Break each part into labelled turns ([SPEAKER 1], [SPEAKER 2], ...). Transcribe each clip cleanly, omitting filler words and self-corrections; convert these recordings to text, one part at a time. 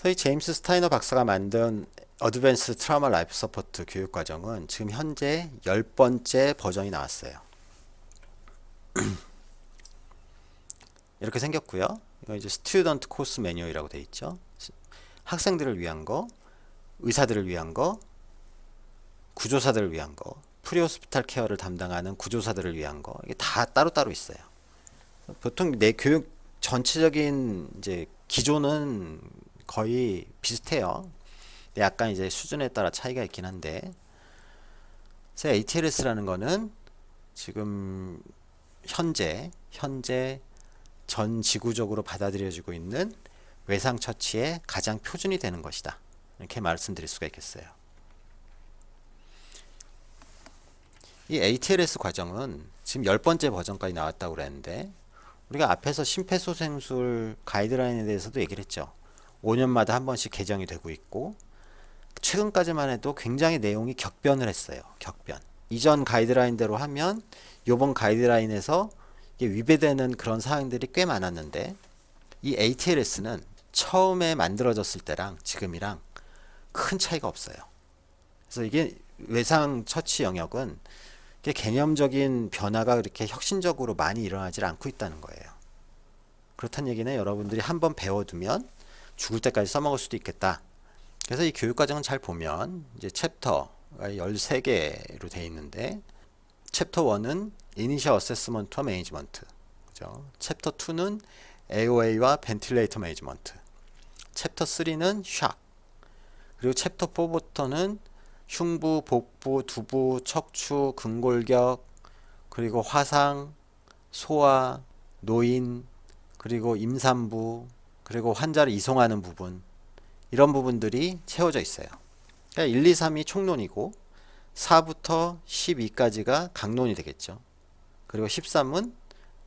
[SPEAKER 1] 이 제임스 스타이너 박사가 만든 어드밴스 트라우마 라이프 서포트 교육과정은 지금 현재 10번째 버전이 나왔어요. 이렇게 생겼고요. 이거 이제 스튜던트 코스 매뉴얼이라고 되어 있죠. 학생들을 위한 거, 의사들을 위한 거, 구조사들을 위한 거, 프리호스피탈 케어를 담당하는 구조사들을 위한 거, 이게 다 따로따로 있어요. 보통 내 교육 전체적인 이제 기조는 거의 비슷해요. 약간 이제 수준에 따라 차이가 있긴 한데, 그래서 ATLS라는 거는 지금 현재 전 지구적으로 받아들여지고 있는 외상 처치의 가장 표준이 되는 것이다. 이렇게 말씀드릴 수가 있겠어요. 이 ATLS 과정은 지금 10번째 버전까지 나왔다고 그랬는데, 우리가 앞에서 심폐소생술 가이드라인에 대해서도 얘기를 했죠. 5년마다 한 번씩 개정이 되고 있고, 최근까지만 해도 굉장히 내용이 격변을 했어요. 격변. 이전 가이드라인대로 하면 이번 가이드라인에서 이게 위배되는 그런 사항들이 꽤 많았는데, 이 ATLS는 처음에 만들어졌을 때랑 지금이랑 큰 차이가 없어요. 그래서 이게 외상 처치 영역은 이게 개념적인 변화가 그렇게 혁신적으로 많이 일어나질 않고 있다는 거예요. 그렇다는 얘기는 여러분들이 한번 배워두면 죽을 때까지 써먹을 수도 있겠다. 그래서 이 교육과정은 잘 보면 이제 챕터가 13개로 되어 있는데, 챕터 1은 Initial Assessment와 Management, 그죠? 챕터 2는 AOA와 Ventilator Management, 챕터 3는 Shock, 그리고 챕터 4부터는 흉부, 복부, 두부, 척추, 근골격, 그리고 화상, 소아, 노인, 그리고 임산부, 그리고 환자를 이송하는 부분, 이런 부분들이 채워져 있어요. 그러니까 1, 2, 3이 총론이고 4부터 12까지가 강론이 되겠죠. 그리고 13은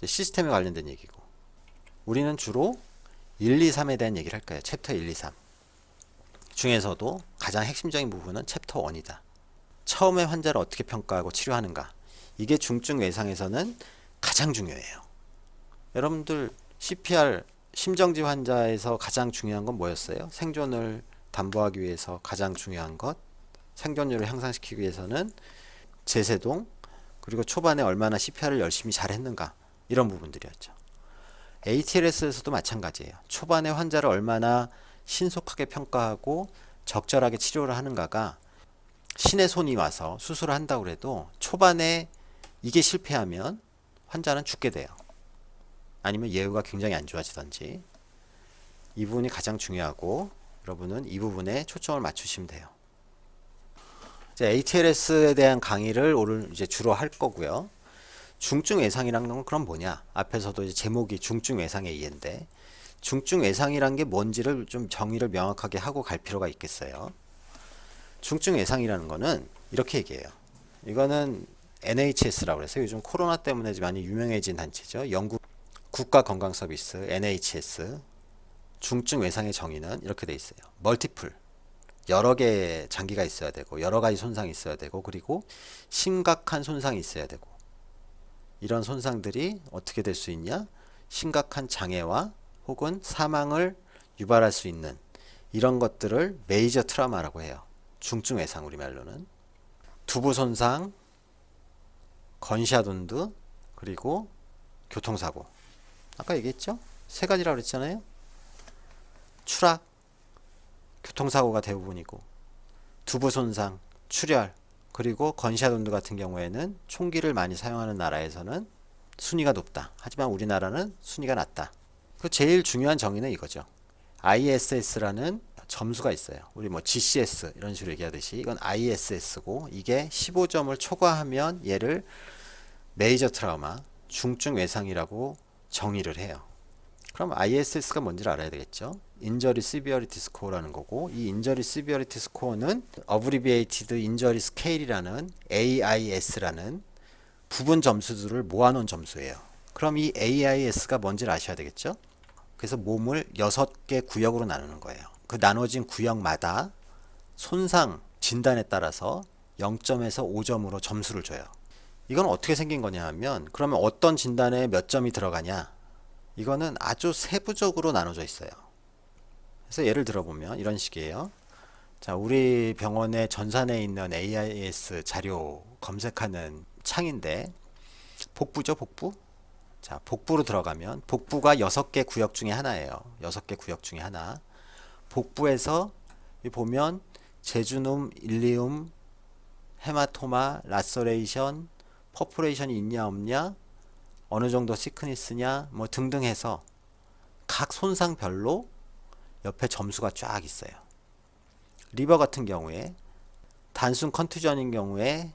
[SPEAKER 1] 시스템에 관련된 얘기고, 우리는 주로 1, 2, 3에 대한 얘기를 할 거예요. 챕터 1, 2, 3 중에서도 가장 핵심적인 부분은 챕터 1이다. 처음에 환자를 어떻게 평가하고 치료하는가, 이게 중증 외상에서는 가장 중요해요. 여러분들 CPR 심정지 환자에서 가장 중요한 건 뭐였어요? 생존을 담보하기 위해서 가장 중요한 것, 생존율을 향상시키기 위해서는 제세동, 그리고 초반에 얼마나 CPR을 열심히 잘했는가, 이런 부분들이었죠. ATLS에서도 마찬가지예요. 초반에 환자를 얼마나 신속하게 평가하고 적절하게 치료를 하는가가, 신의 손이 와서 수술을 한다고 해도 초반에 이게 실패하면 환자는 죽게 돼요. 아니면 예후가 굉장히 안 좋아지던지. 이 부분이 가장 중요하고, 여러분은 이 부분에 초점을 맞추시면 돼요. 이제 ATLS에 대한 강의를 오늘 이제 주로 할 거고요. 중증 외상이란 건 그럼 뭐냐? 앞에서도 이제 제목이 중증 외상의 이해인데, 중증 외상이란 게 뭔지를 좀 정의를 명확하게 하고 갈 필요가 있겠어요. 중증 외상이라는 거는 이렇게 얘기해요. 이거는 NHS라고 해서 요즘 코로나 때문에 많이 유명해진 단체죠. 영국 국가건강서비스 NHS. 중증 외상의 정의는 이렇게 돼 있어요. 멀티플, 여러 개의 장기가 있어야 되고, 여러 가지 손상이 있어야 되고, 그리고 심각한 손상이 있어야 되고, 이런 손상들이 어떻게 될 수 있냐? 심각한 장애와 혹은 사망을 유발할 수 있는 이런 것들을 메이저 트라우마라고 해요. 중증 외상, 우리말로는. 두부 손상, 건샷 운드, 그리고 교통사고. 아까 얘기했죠? 세 가지라고 그랬잖아요. 추락, 교통사고가 대부분이고, 두부 손상, 출혈, 그리고 건샷 운드 같은 경우에는 총기를 많이 사용하는 나라에서는 순위가 높다. 하지만 우리나라는 순위가 낮다. 그 제일 중요한 정의는 이거죠. ISS라는 점수가 있어요. 우리 뭐 GCS 이런 식으로 얘기하듯이 이건 ISS고, 이게 15점을 초과하면 얘를 메이저 트라우마, 중증 외상이라고 정의를 해요. 그럼 ISS가 뭔지를 알아야 되겠죠. Injury Severity Score라는 거고, 이 Injury Severity Score는 Abbreviated Injury Scale이라는 AIS라는 부분 점수들을 모아놓은 점수예요. 그럼 이 AIS가 뭔지를 아셔야 되겠죠. 그래서 몸을 6개 구역으로 나누는 거예요. 그 나눠진 구역마다 손상 진단에 따라서 0점에서 5점으로 점수를 줘요. 이건 어떻게 생긴 거냐 하면, 그러면 어떤 진단에 몇 점이 들어가냐, 이거는 아주 세부적으로 나눠져 있어요. 그래서 예를 들어보면 이런 식이에요. 자, 우리 병원의 전산에 있는 AIS 자료 검색하는 창인데 복부죠, 복부? 자, 복부로 들어가면 복부가 6개 구역 중에 하나예요. 6개 구역 중에 하나. 복부에서 보면 제주눔, 일리움, 헤마토마, 라서레이션, 퍼포레이션이 있냐 없냐, 어느 정도 시크니스냐 뭐 등등 해서 각 손상별로 옆에 점수가 쫙 있어요. 리버 같은 경우에 단순 컨투전인 경우에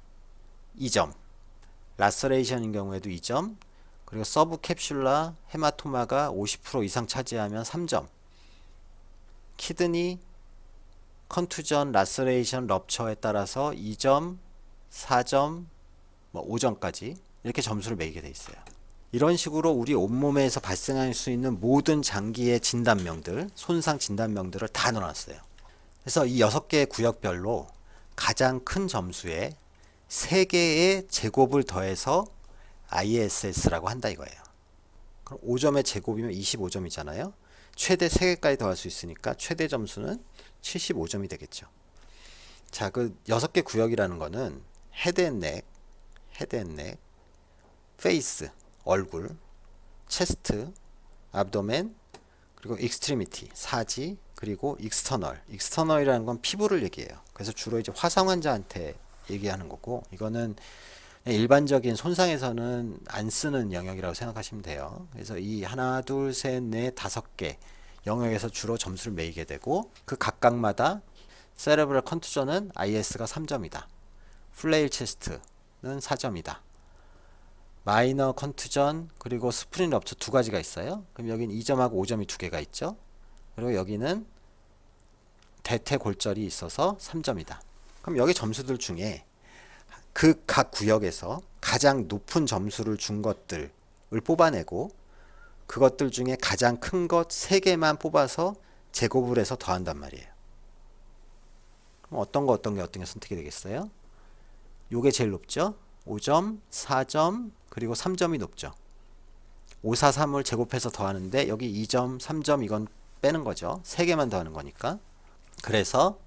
[SPEAKER 1] 2점, 라서레이션인 경우에도 2점, 그리고 서브 캡슐라 헤마토마가 50% 이상 차지하면 3점, 키드니 컨투전, 라서레이션, 럽처에 따라서 2점, 4점, 뭐 5점까지 이렇게 점수를 매기게 돼 있어요. 이런 식으로 우리 온몸에서 발생할 수 있는 모든 장기의 진단명들, 손상 진단명들을 다 넣어놨어요. 그래서 이 6개의 구역별로 가장 큰 점수에 3개의 제곱을 더해서 ISS라고 한다 이거예요. 그럼 5점의 제곱이면 25점이잖아요. 최대 3개까지 더할 수 있으니까 최대 점수는 75점이 되겠죠. 자, 그 6개 구역이라는 거는 헤드앤넥, 페이스, 얼굴, 체스트, 압도멘, 그리고 익스트리미티, 사지, 그리고 익스터널이라는 건 피부를 얘기해요. 그래서 주로 이제 화상 환자한테 얘기하는 거고, 이거는 일반적인 손상에서는 안 쓰는 영역이라고 생각하시면 돼요. 그래서 이 하나, 둘, 셋, 넷, 5개 영역에서 주로 점수를 매기게 되고, 그 각각마다 세레브럴 컨투전은 IS가 3점이다. 플레일 체스트는 4점이다. 마이너 컨투전 그리고 스프린 럽처 2가지가 있어요. 그럼 여기는 2점하고 5점이 2개가 있죠. 그리고 여기는 대퇴 골절이 있어서 3점이다. 그럼 여기 점수들 중에 그 각 구역에서 가장 높은 점수를 준 것들을 뽑아내고 그것들 중에 가장 큰 것 3개만 뽑아서 제곱을 해서 더한단 말이에요. 그럼 어떤 게 선택이 되겠어요? 요게 제일 높죠? 5점, 4점, 그리고 3점이 높죠. 5, 4, 3을 제곱해서 더하는데 여기 2점, 3점 이건 빼는 거죠. 3개만 더하는 거니까. 그래서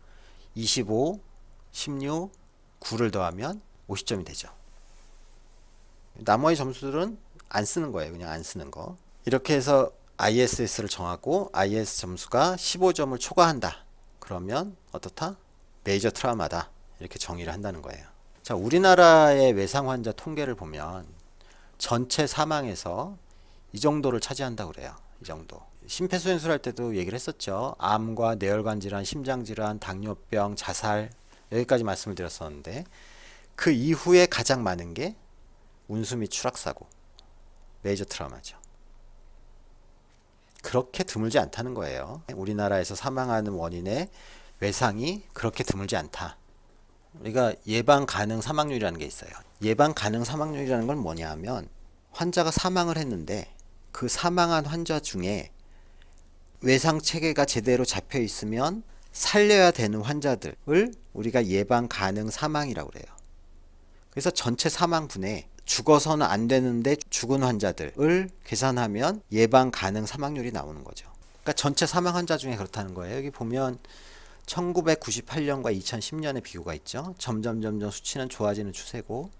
[SPEAKER 1] 25, 16, 9를 더하면 50점이 되죠. 나머지 점수들은 안 쓰는 거예요. 그냥 안 쓰는 거. 이렇게 해서 ISS를 정하고 IS 점수가 15점을 초과한다. 그러면 어떻다? 메이저 트라우마다. 이렇게 정의를 한다는 거예요. 자, 우리나라의 외상 환자 통계를 보면 전체 사망에서 이 정도를 차지한다고 그래요. 이 정도. 심폐소생술 할 때도 얘기를 했었죠. 암과 뇌혈관 질환, 심장 질환, 당뇨병, 자살 여기까지 말씀을 드렸었는데 그 이후에 가장 많은 게 운수 및 추락사고, 메이저 트라우마죠. 그렇게 드물지 않다는 거예요. 우리나라에서 사망하는 원인의 외상이 그렇게 드물지 않다. 우리가 예방 가능 사망률이라는 게 있어요. 예방 가능 사망률이라는 건 뭐냐 하면 환자가 사망을 했는데 그 사망한 환자 중에 외상 체계가 제대로 잡혀 있으면 살려야 되는 환자들을 우리가 예방 가능 사망이라고 그래요. 그래서 전체 사망분에 죽어서는 안 되는데 죽은 환자들을 계산하면 예방 가능 사망률이 나오는 거죠. 그러니까 전체 사망 환자 중에 그렇다는 거예요. 여기 보면 1998년과 2010년의 비교가 있죠. 점점 수치는 좋아지는 추세고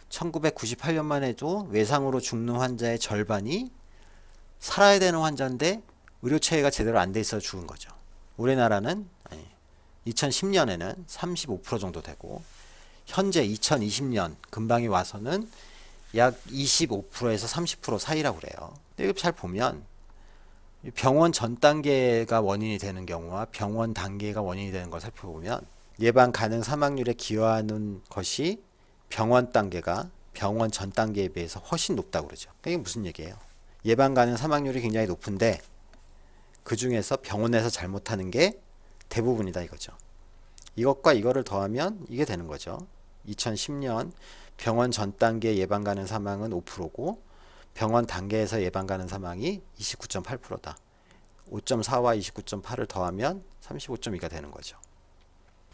[SPEAKER 1] 1998년만 해도 외상으로 죽는 환자의 절반이 살아야 되는 환자인데 의료체계가 제대로 안 돼 있어서 죽은 거죠. 우리나라는 2010년에는 35% 정도 되고 현재 2020년 근방에 와서는 약 25%에서 30% 사이라고 그래요. 근데 이거 잘 보면 병원 전 단계가 원인이 되는 경우와 병원 단계가 원인이 되는 걸 살펴보면 예방 가능 사망률에 기여하는 것이 병원 단계가 병원 전 단계에 비해서 훨씬 높다고 그러죠. 이게 무슨 얘기예요? 예방 가능 사망률이 굉장히 높은데 그 중에서 병원에서 잘못하는 게 대부분이다 이거죠. 이것과 이거를 더하면 이게 되는 거죠. 2010년 병원 전 단계 예방 가능 사망은 5%고 병원 단계에서 예방 가능 사망이 29.8%다. 5.4와 29.8을 더하면 35.2가 되는 거죠.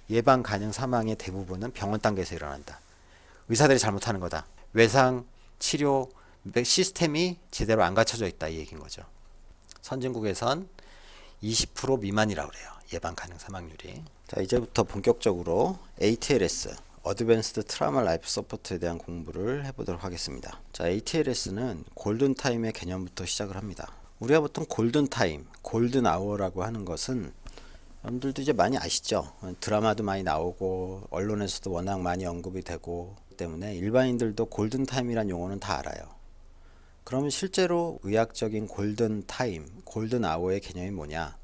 [SPEAKER 1] 예방 가능 사망의 대부분은 병원 단계에서 일어난다. 의사들이 잘못하는 거다. 외상 치료 시스템이 제대로 안 갖춰져 있다 이 얘기인 거죠. 선진국에선 20% 미만이라고 그래요. 예방 가능 사망률이. 자, 이제부터 본격적으로 ATLS 어드밴스드 트라우마 라이프 서포트에 대한 공부를 해보도록 하겠습니다. 자, ATLS는 골든 타임의 개념부터 시작을 합니다. 우리가 보통 골든 타임, 골든 아워라고 하는 것은 여러분들도 이제 많이 아시죠? 드라마도 많이 나오고 언론에서도 워낙 많이 언급이 되고 때문에 일반인들도 골든 타임이란 용어는 다 알아요. 그러면 실제로 의학적인 골든 타임, 골든 아워의 개념이 뭐냐?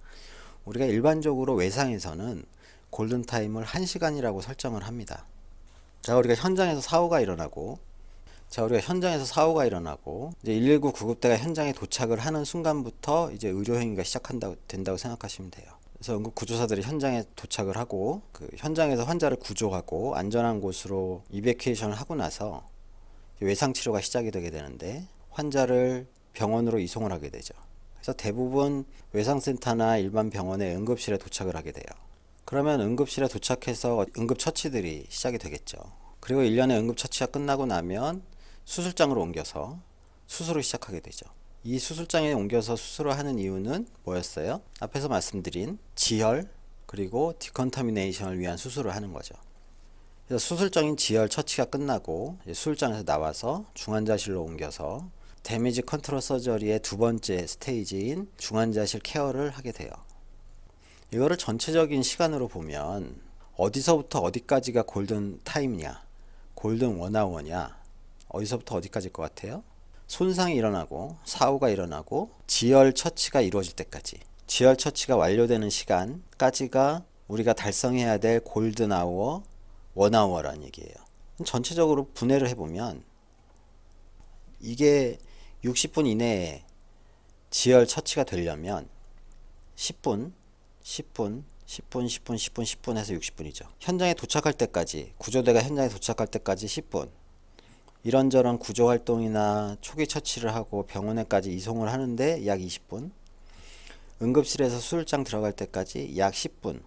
[SPEAKER 1] 우리가 일반적으로 외상에서는 골든 타임을 1시간이라고 설정을 합니다. 자, 우리가 현장에서 사고가 일어나고 이제 119 구급대가 현장에 도착을 하는 순간부터 이제 의료 행위가 된다고 생각하시면 돼요. 그래서 응급 구조사들이 현장에 도착을 하고 그 현장에서 환자를 구조하고 안전한 곳으로 이베큐에이션을 하고 나서 외상 치료가 시작이 되게 되는데 환자를 병원으로 이송을 하게 되죠. 그래서 대부분 외상센터나 일반 병원의 응급실에 도착을 하게 돼요. 그러면 응급실에 도착해서 응급처치들이 시작이 되겠죠. 그리고 1년의 응급처치가 끝나고 나면 수술장으로 옮겨서 수술을 시작하게 되죠. 이 수술장에 옮겨서 수술을 하는 이유는 뭐였어요? 앞에서 말씀드린 지혈 그리고 디컨타미네이션을 위한 수술을 하는 거죠. 그래서 수술적인 지혈 처치가 끝나고 수술장에서 나와서 중환자실로 옮겨서 데미지 컨트롤 서저리의 두 번째 스테이지인 중환자실 케어를 하게 돼요. 이거를 전체적인 시간으로 보면 어디서부터 어디까지가 골든 타임이냐, 골든 원아워냐, 어디서부터 어디까지일 것 같아요? 손상이 일어나고 사고가 일어나고 지혈 처치가 이루어질 때까지, 지혈 처치가 완료되는 시간까지가 우리가 달성해야 될 골든 아워, 원아워라는 얘기예요. 전체적으로 분해를 해보면 이게 60분 이내에 지혈 처치가 되려면 10분 해서 60분이죠. 현장에 도착할 때까지, 구조대가 현장에 도착할 때까지 10분. 이런저런 구조 활동이나 초기 처치를 하고 병원에까지 이송을 하는데 약 20분. 응급실에서 수술장 들어갈 때까지 약 10분.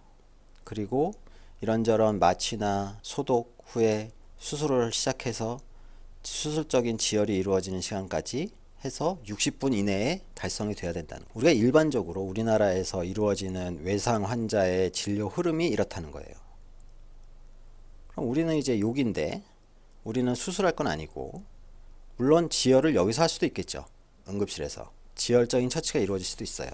[SPEAKER 1] 그리고 이런저런 마취나 소독 후에 수술을 시작해서 수술적인 지혈이 이루어지는 시간까지 해서 60분 이내에 달성이 돼야 된다는 거예요. 우리가 일반적으로 우리나라에서 이루어지는 외상 환자의 진료 흐름이 이렇다는 거예요. 그럼 우리는 이제 욕인데 우리는 수술할 건 아니고, 물론 지혈을 여기서 할 수도 있겠죠. 응급실에서 지혈적인 처치가 이루어질 수도 있어요.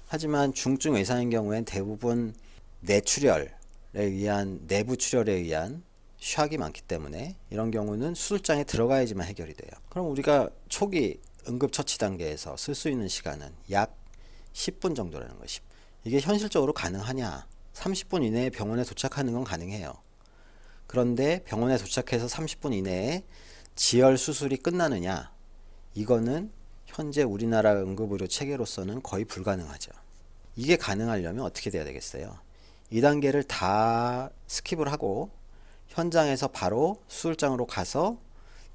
[SPEAKER 1] 하지만 중증 외상인 경우엔 대부분 내출혈에 의한, 내부 출혈에 의한 샥이 많기 때문에 이런 경우는 수술장에 들어가야지만 해결이 돼요. 그럼 우리가 초기 응급처치 단계에서 쓸 수 있는 시간은 약 10분 정도라는 것이. 이게 현실적으로 가능하냐? 30분 이내에 병원에 도착하는 건 가능해요. 그런데 병원에 도착해서 30분 이내에 지혈 수술이 끝나느냐? 이거는 현재 우리나라 응급의료 체계로서는 거의 불가능하죠. 이게 가능하려면 어떻게 돼야 되겠어요? 이 단계를 다 스킵을 하고 현장에서 바로 수술장으로 가서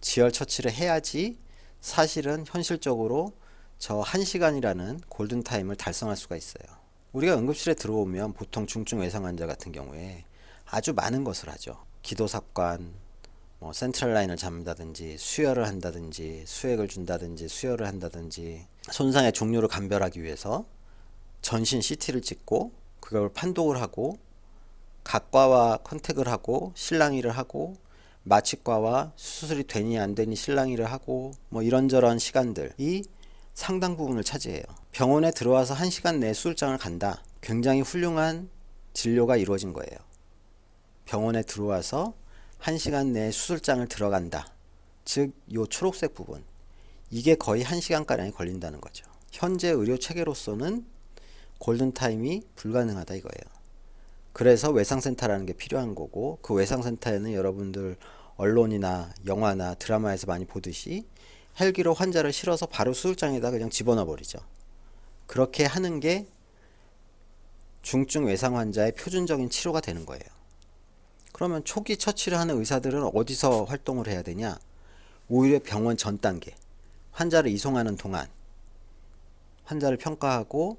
[SPEAKER 1] 지혈 처치를 해야지 사실은 현실적으로 저 1시간이라는 골든타임을 달성할 수가 있어요. 우리가 응급실에 들어오면 보통 중증 외상 환자 같은 경우에 아주 많은 것을 하죠. 기도삽관, 센트럴 라인을 잡는다든지 수혈을 한다든지 수액을 준다든지 수혈을 한다든지 손상의 종류를 감별하기 위해서 전신 CT를 찍고 그걸 판독을 하고 각과와 컨택을 하고 실랑이를 하고 마취과와 수술이 되니 안 되니 실랑이를 하고 이런저런 시간들이 상당 부분을 차지해요. 병원에 들어와서 1시간 내에 수술장을 간다. 굉장히 훌륭한 진료가 이루어진 거예요. 병원에 들어와서 1시간 내에 수술장을 들어간다. 즉, 요 초록색 부분. 이게 거의 1시간가량이 걸린다는 거죠. 현재 의료 체계로서는 골든타임이 불가능하다 이거예요. 그래서 외상센터라는 게 필요한 거고, 그 외상센터에는 여러분들 언론이나 영화나 드라마에서 많이 보듯이 헬기로 환자를 실어서 바로 수술장에다 그냥 집어넣어 버리죠. 그렇게 하는 게 중증 외상 환자의 표준적인 치료가 되는 거예요. 그러면 초기 처치를 하는 의사들은 어디서 활동을 해야 되냐? 오히려 병원 전 단계, 환자를 이송하는 동안 환자를 평가하고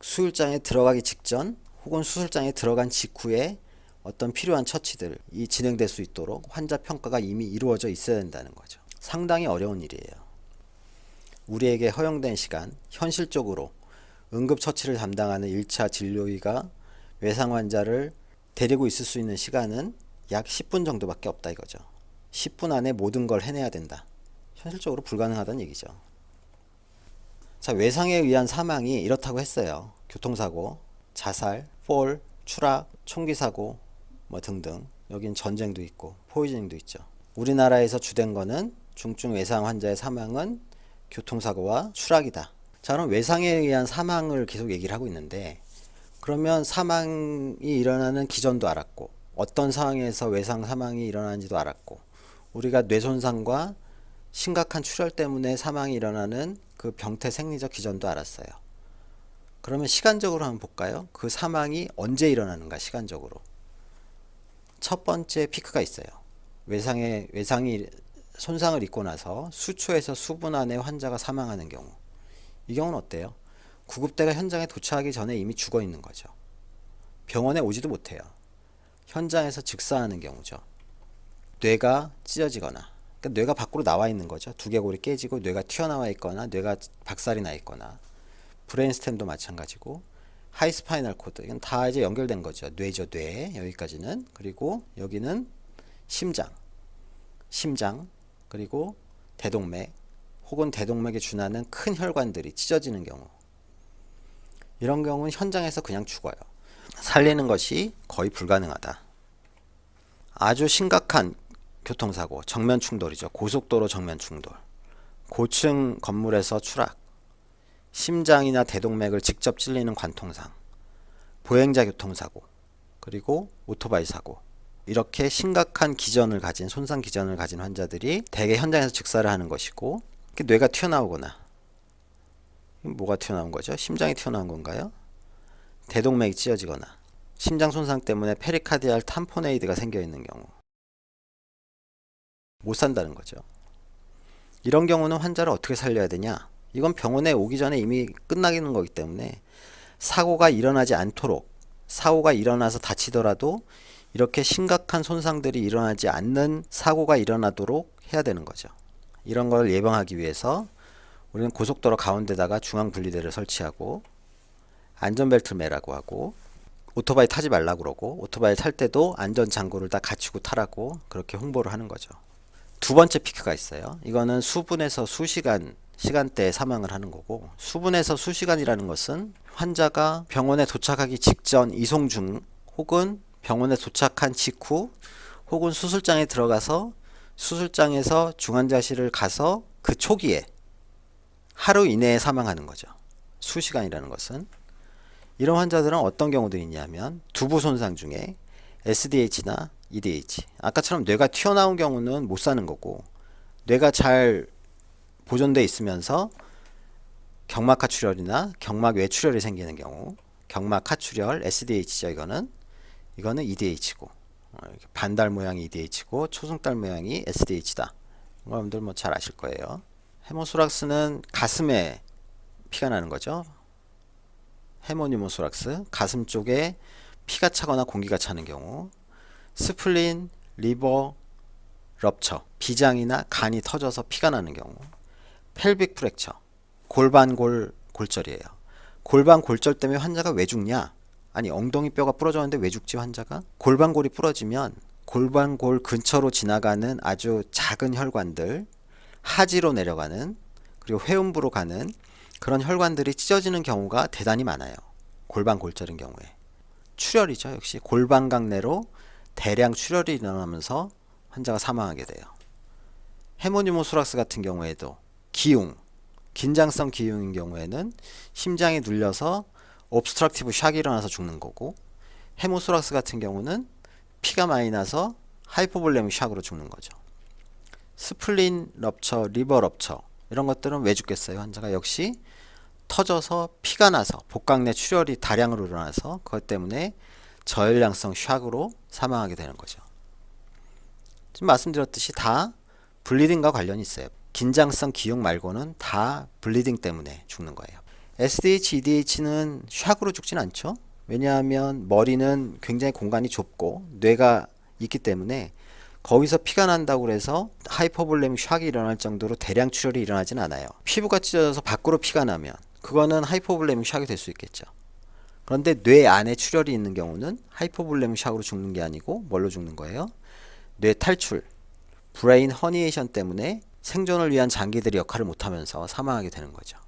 [SPEAKER 1] 수술장에 들어가기 직전 혹은 수술장에 들어간 직후에 어떤 필요한 처치들이 진행될 수 있도록 환자 평가가 이미 이루어져 있어야 된다는 거죠. 상당히 어려운 일이에요. 우리에게 허용된 시간, 현실적으로 응급처치를 담당하는 1차 진료의가 외상 환자를 데리고 있을 수 있는 시간은 약 10분 정도밖에 없다 이거죠. 10분 안에 모든 걸 해내야 된다. 현실적으로 불가능하다는 얘기죠. 자, 외상에 의한 사망이 이렇다고 했어요. 교통사고, 자살, 폴, 추락, 총기사고 뭐 등등. 여긴 전쟁도 있고 포이즈닝도 있죠. 우리나라에서 주된 거는 중증 외상 환자의 사망은 교통사고와 추락이다. 자, 그럼 외상에 의한 사망을 계속 얘기를 하고 있는데, 그러면 사망이 일어나는 기전도 알았고 어떤 상황에서 외상 사망이 일어나는지도 알았고 우리가 뇌손상과 심각한 출혈 때문에 사망이 일어나는 그 병태 생리적 기전도 알았어요. 그러면 시간적으로 한번 볼까요? 그 사망이 언제 일어나는가 시간적으로. 첫 번째 피크가 있어요. 외상이 손상을 입고 나서 수초에서 수분 안에 환자가 사망하는 경우. 이 경우는 어때요? 구급대가 현장에 도착하기 전에 이미 죽어 있는 거죠. 병원에 오지도 못해요. 현장에서 즉사하는 경우죠. 뇌가 찢어지거나, 그러니까 뇌가 밖으로 나와 있는 거죠. 두개골이 깨지고 뇌가 튀어나와 있거나 뇌가 박살이 나 있거나, 브레인스템도 마찬가지고, 하이스파이널 코드, 이건 다 이제 연결된 거죠. 뇌죠, 뇌. 여기까지는. 그리고 여기는 심장, 그리고 대동맥, 혹은 대동맥에 준하는 큰 혈관들이 찢어지는 경우. 이런 경우는 현장에서 그냥 죽어요. 살리는 것이 거의 불가능하다. 아주 심각한 교통사고, 정면 충돌이죠. 고속도로 정면 충돌, 고층 건물에서 추락, 심장이나 대동맥을 직접 찔리는 관통상, 보행자 교통사고, 그리고 오토바이 사고, 이렇게 심각한 기전을 가진, 손상 기전을 가진 환자들이 대개 현장에서 즉사를 하는 것이고, 뇌가 튀어나오거나, 뭐가 튀어나온 거죠? 심장이 튀어나온 건가요? 대동맥이 찢어지거나, 심장 손상 때문에 페리카디알 탐포네이드가 생겨 있는 경우 못 산다는 거죠. 이런 경우는 환자를 어떻게 살려야 되냐? 이건 병원에 오기 전에 이미 끝나기는 거기 때문에 사고가 일어나지 않도록, 사고가 일어나서 다치더라도 이렇게 심각한 손상들이 일어나지 않는 사고가 일어나도록 해야 되는 거죠. 이런 걸 예방하기 위해서 우리는 고속도로 가운데다가 중앙 분리대를 설치하고 안전벨트를 매라고 하고, 오토바이 타지 말라고 그러고, 오토바이 탈 때도 안전장구를 다 갖추고 타라고 그렇게 홍보를 하는 거죠. 두 번째 피크가 있어요. 이거는 수분에서 수시간 시간대에 사망을 하는 거고, 수분에서 수시간이라는 것은 환자가 병원에 도착하기 직전, 이송 중, 혹은 병원에 도착한 직후, 혹은 수술장에 들어가서 수술장에서 중환자실을 가서 그 초기에 하루 이내에 사망하는 거죠. 수시간이라는 것은. 이런 환자들은 어떤 경우들이 있냐면 두부 손상 중에 SDH나 EDH, 아까처럼 뇌가 튀어나온 경우는 못 사는 거고, 뇌가 잘 보존돼 있으면서 경막 하출혈이나 경막 외출혈이 생기는 경우, 경막 하출혈 SDH죠. 이거는 EDH고, 반달 모양이 EDH고 초승달 모양이 SDH다. 여러분들 뭐 잘 아실 거예요. 헤모소락스는 가슴에 피가 나는 거죠. 헤모니모소락스, 가슴 쪽에 피가 차거나 공기가 차는 경우. 스플린, 리버, 럽처, 비장이나 간이 터져서 피가 나는 경우. 펠빅 프랙처, 골반골 골절이에요. 골반 골절 때문에 환자가 왜 죽냐? 아니, 엉덩이 뼈가 부러졌는데 왜 죽지 환자가? 골반골이 부러지면 골반골 근처로 지나가는 아주 작은 혈관들, 하지로 내려가는, 그리고 회음부로 가는 그런 혈관들이 찢어지는 경우가 대단히 많아요. 골반 골절인 경우에. 출혈이죠. 역시 골반각 내로 대량 출혈이 일어나면서 환자가 사망하게 돼요. 헤모니모소락스 같은 경우에도 기흉, 긴장성 기흉인 경우에는 심장이 눌려서 옵스트럭티브 샥이 일어나서 죽는 거고, 헤모소락스 같은 경우는 피가 많이 나서 하이포볼레믹 샥으로 죽는 거죠. 스플린 럽처, 리버 럽처, 이런 것들은 왜 죽겠어요? 환자가 역시 터져서 피가 나서 복강 내 출혈이 다량으로 일어나서 그것 때문에 저혈량성 샥으로 사망하게 되는 거죠. 지금 말씀드렸듯이 다 블리딩과 관련이 있어요. 긴장성 기흉 말고는 다 블리딩 때문에 죽는 거예요. SDH, EDH는 샥으로 죽진 않죠. 왜냐하면 머리는 굉장히 공간이 좁고 뇌가 있기 때문에 거기서 피가 난다고 해서 하이퍼볼레믹 샥이 일어날 정도로 대량 출혈이 일어나진 않아요. 피부가 찢어져서 밖으로 피가 나면 그거는 하이포볼레믹 샥이 될 수 있겠죠. 그런데 뇌 안에 출혈이 있는 경우는 하이포볼레믹 샥으로 죽는 게 아니고 뭘로 죽는 거예요? 뇌 탈출, 브레인 허니에이션 때문에 생존을 위한 장기들이 역할을 못하면서 사망하게 되는 거죠.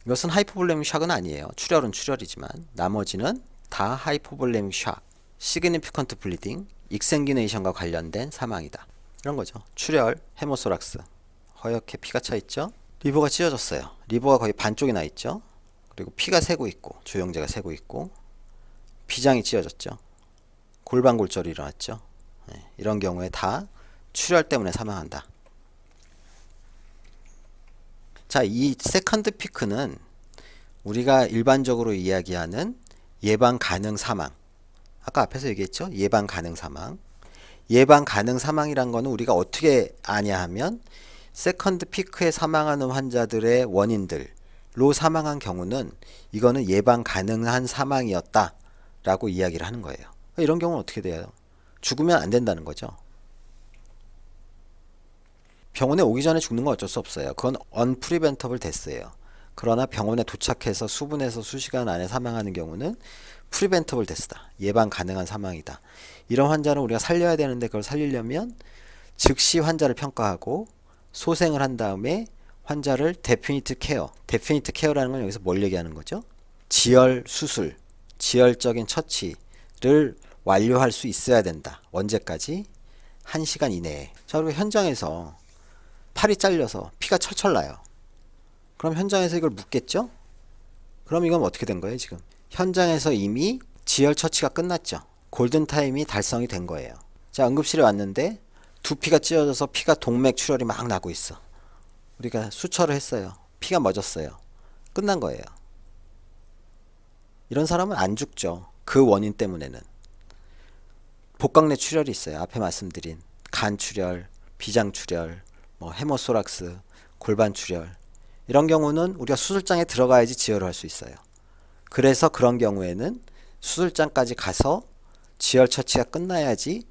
[SPEAKER 1] 이것은 하이포볼레믹 샥은 아니에요. 출혈은 출혈이지만 나머지는 다 하이포볼레믹 샥, 시그니피컨트 블리딩, 익생기네이션과 관련된 사망이다. 이런 거죠. 출혈, 헤모소락스, 허옇게 피가 차 있죠. 리버가 찢어졌어요. 리버가 거의 반쪽이 나 있죠. 그리고 피가 새고 있고 조영제가 새고 있고 비장이 찢어졌죠. 골반골절이 일어났죠. 이런 경우에 다 출혈 때문에 사망한다. 자, 이 세컨드 피크는 우리가 일반적으로 이야기하는 예방 가능 사망. 아까 앞에서 얘기했죠? 예방 가능 사망. 예방 가능 사망이란 거는 우리가 어떻게 아냐 하면 세컨드 피크에 사망하는 환자들의 원인들로 사망한 경우는 이거는 예방 가능한 사망이었다 라고 이야기를 하는 거예요. 이런 경우는 어떻게 돼요? 죽으면 안 된다는 거죠. 병원에 오기 전에 죽는 건 어쩔 수 없어요. 그건 unpreventable death예요. 그러나 병원에 도착해서 수분해서 수시간 안에 사망하는 경우는 preventable death다. 예방 가능한 사망이다. 이런 환자는 우리가 살려야 되는데 그걸 살리려면 즉시 환자를 평가하고 소생을 한 다음에 환자를 definite care, definite care라는 건 여기서 뭘 얘기하는 거죠? 지혈 수술, 지혈적인 처치를 완료할 수 있어야 된다. 언제까지? 1시간 이내에. 자, 그리고 현장에서 팔이 잘려서 피가 철철 나요. 그럼 현장에서 이걸 묻겠죠? 그럼 이건 어떻게 된 거예요, 지금? 현장에서 이미 지혈 처치가 끝났죠. 골든타임이 달성이 된 거예요. 자, 응급실에 왔는데 두피가 찢어져서 피가 동맥 출혈이 막 나고 있어. 우리가 수처를 했어요. 피가 멎었어요. 끝난 거예요. 이런 사람은 안 죽죠. 그 원인 때문에는. 복강내 출혈이 있어요. 앞에 말씀드린 간 출혈, 비장 출혈, 뭐 헤모소락스, 골반 출혈. 이런 경우는 우리가 수술장에 들어가야지 지혈을 할 수 있어요. 그래서 그런 경우에는 수술장까지 가서 지혈 처치가 끝나야지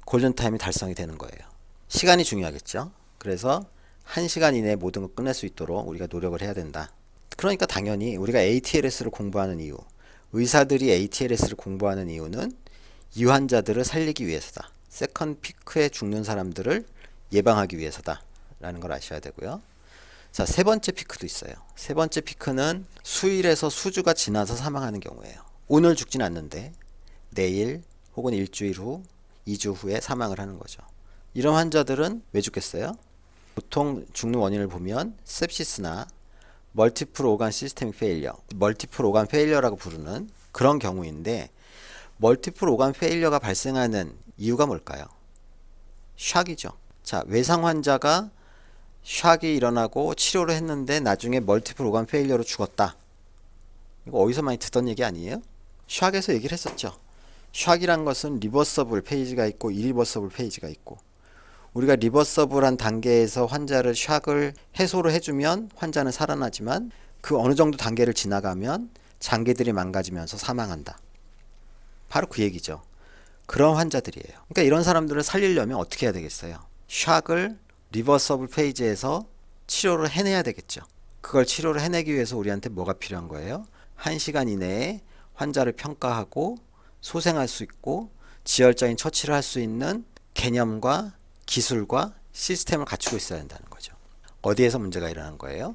[SPEAKER 1] 골든타임이 달성이 되는 거예요. 시간이 중요하겠죠. 그래서 1시간 이내에 모든 걸 끝낼 수 있도록 우리가 노력을 해야 된다. 그러니까 당연히 우리가 ATLS를 공부하는 이유, 의사들이 ATLS를 공부하는 이유는 이 환자들을 살리기 위해서다. 세컨드 피크에 죽는 사람들을 예방하기 위해서다 라는 걸 아셔야 되고요. 자, 세 번째 피크도 있어요. 세 번째 피크는 수일에서 수주가 지나서 사망하는 경우예요. 오늘 죽진 않는데 내일 혹은 일주일 후, 2주 후에 사망을 하는 거죠. 이런 환자들은 왜 죽겠어요? 보통 죽는 원인을 보면 sepsis나 멀티플 오간 시스테믹 페일리어, 멀티플 오간 페일리어라고 부르는 그런 경우인데 멀티플 오간 페일리어가 발생하는 이유가 뭘까요? 샥이죠. 자, 외상 환자가 샥이 일어나고 치료를 했는데 나중에 멀티플 오간 페일리어로 죽었다. 이거 어디서 많이 듣던 얘기 아니에요? 샥에서 얘기를 했었죠. 샥이란 것은 리버서블 페이지가 있고 이리버서블 페이지가 있고 우리가 리버서블한 단계에서 환자를 샥을 해소를 해주면 환자는 살아나지만 그 어느 정도 단계를 지나가면 장기들이 망가지면서 사망한다. 바로 그 얘기죠. 그런 환자들이에요. 그러니까 이런 사람들을 살리려면 어떻게 해야 되겠어요? 샥을 리버서블 페이지에서 치료를 해내야 되겠죠. 그걸 치료를 해내기 위해서 우리한테 뭐가 필요한 거예요? 1시간 이내에 환자를 평가하고 소생할 수 있고 지혈적인 처치를 할 수 있는 개념과 기술과 시스템을 갖추고 있어야 한다는 거죠. 어디에서 문제가 일어난 거예요?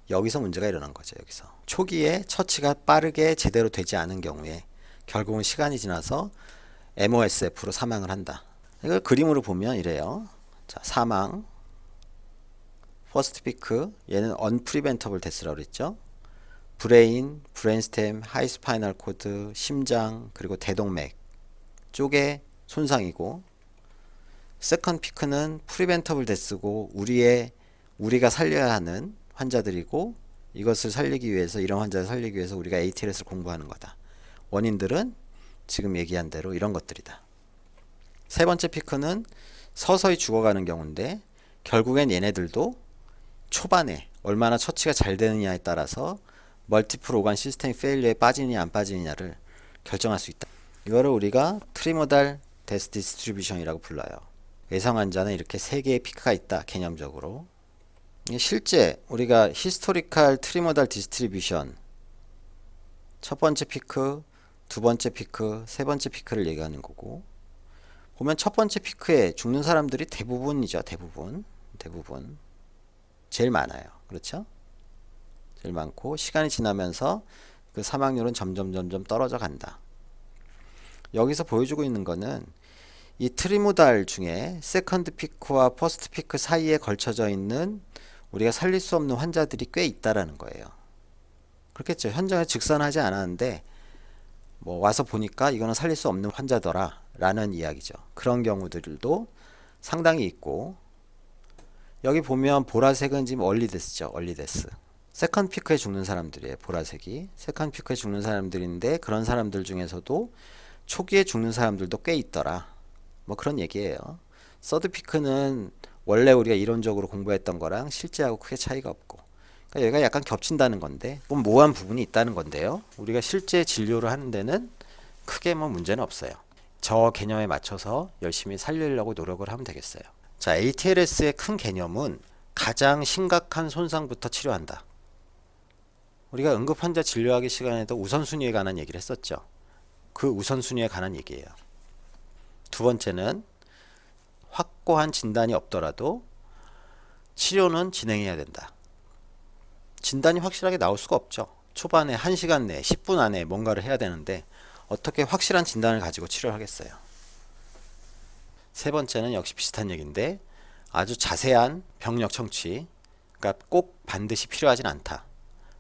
[SPEAKER 1] 여기서 문제가 일어난 거죠. 여기서 초기에 처치가 빠르게 제대로 되지 않은 경우에 결국은 시간이 지나서 MOSF로 사망을 한다. 이걸 그림으로 보면 이래요. 자, 사망 퍼스트 피크, 얘는 unpreventable death라고 그랬죠. 브레인, 브레인스템, 하이스파이널 코드, 심장, 그리고 대동맥 쪽에 손상이고 세컨드 피크는 프리벤터블 데스고 우리가 살려야 하는 환자들이고 이것을 살리기 위해서 이런 환자를 살리기 위해서 우리가 ATLS를 공부하는 거다. 원인들은 지금 얘기한 대로 이런 것들이다. 세 번째 피크는 서서히 죽어가는 경우인데 결국엔 얘네들도 초반에 얼마나 처치가 잘 되느냐에 따라서 멀티플 오간 시스템 페일리어에 빠지느냐 안 빠지느냐를 결정할 수 있다. 이거를 우리가 트리모달 데스 디스트리뷰션이라고 불러요. 외상 환자는 이렇게 세 개의 피크가 있다. 개념적으로. 실제 우리가 히스토리컬 트리모달 디스트리뷰션 첫 번째 피크, 두 번째 피크, 세 번째 피크를 얘기하는 거고, 보면 첫 번째 피크에 죽는 사람들이 대부분이죠. 대부분 제일 많아요. 그렇죠? 제일 많고 시간이 지나면서 그 사망률은 점점 떨어져 간다. 여기서 보여주고 있는 거는 이 트리모달 중에 세컨드 피크와 퍼스트 피크 사이에 걸쳐져 있는 우리가 살릴 수 없는 환자들이 꽤 있다라는 거예요. 그렇겠죠. 현장에 직선하지 않았는데 뭐 와서 보니까 이거는 살릴 수 없는 환자더라 라는 이야기죠. 그런 경우들도 상당히 있고, 여기 보면 보라색은 지금 얼리데스죠. 얼리데스. 세컨드 피크에 죽는 사람들이에요. 보라색이 세컨드 피크에 죽는 사람들인데, 그런 사람들 중에서도 초기에 죽는 사람들도 꽤 있더라, 뭐 그런 얘기예요. 서드 피크는 원래 우리가 이론적으로 공부했던 거랑 실제하고 크게 차이가 없고, 그러니까 여기가 약간 겹친다는 건데, 좀 모호한 부분이 있다는 건데요. 우리가 실제 진료를 하는 데는 크게 뭐 문제는 없어요. 저 개념에 맞춰서 열심히 살리려고 노력을 하면 되겠어요. 자, ATLS의 큰 개념은 가장 심각한 손상부터 치료한다. 우리가 응급환자 진료하기 시간에도 우선순위에 관한 얘기를 했었죠. 그 우선순위에 관한 얘기예요. 두 번째는 확고한 진단이 없더라도 치료는 진행해야 된다. 진단이 확실하게 나올 수가 없죠. 초반에 1시간 내, 10분 안에 뭔가를 해야 되는데 어떻게 확실한 진단을 가지고 치료를 하겠어요. 세 번째는 역시 비슷한 얘기인데, 아주 자세한 병력 청취, 그러니까 꼭 반드시 필요하진 않다.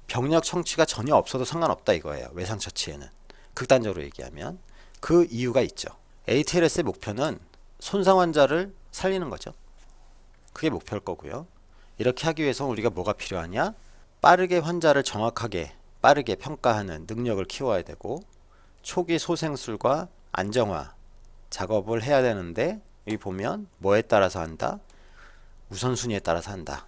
[SPEAKER 1] 병력 청취가 전혀 없어도 상관없다 이거예요. 외상 처치에는. 극단적으로 얘기하면 그 이유가 있죠. ATLS의 목표는 손상 환자를 살리는 거죠. 그게 목표일 거고요. 이렇게 하기 위해서 우리가 뭐가 필요하냐? 빠르게 환자를 정확하게 빠르게 평가하는 능력을 키워야 되고, 초기 소생술과 안정화 작업을 해야 되는데, 여기 보면 뭐에 따라서 한다? 우선순위에 따라서 한다.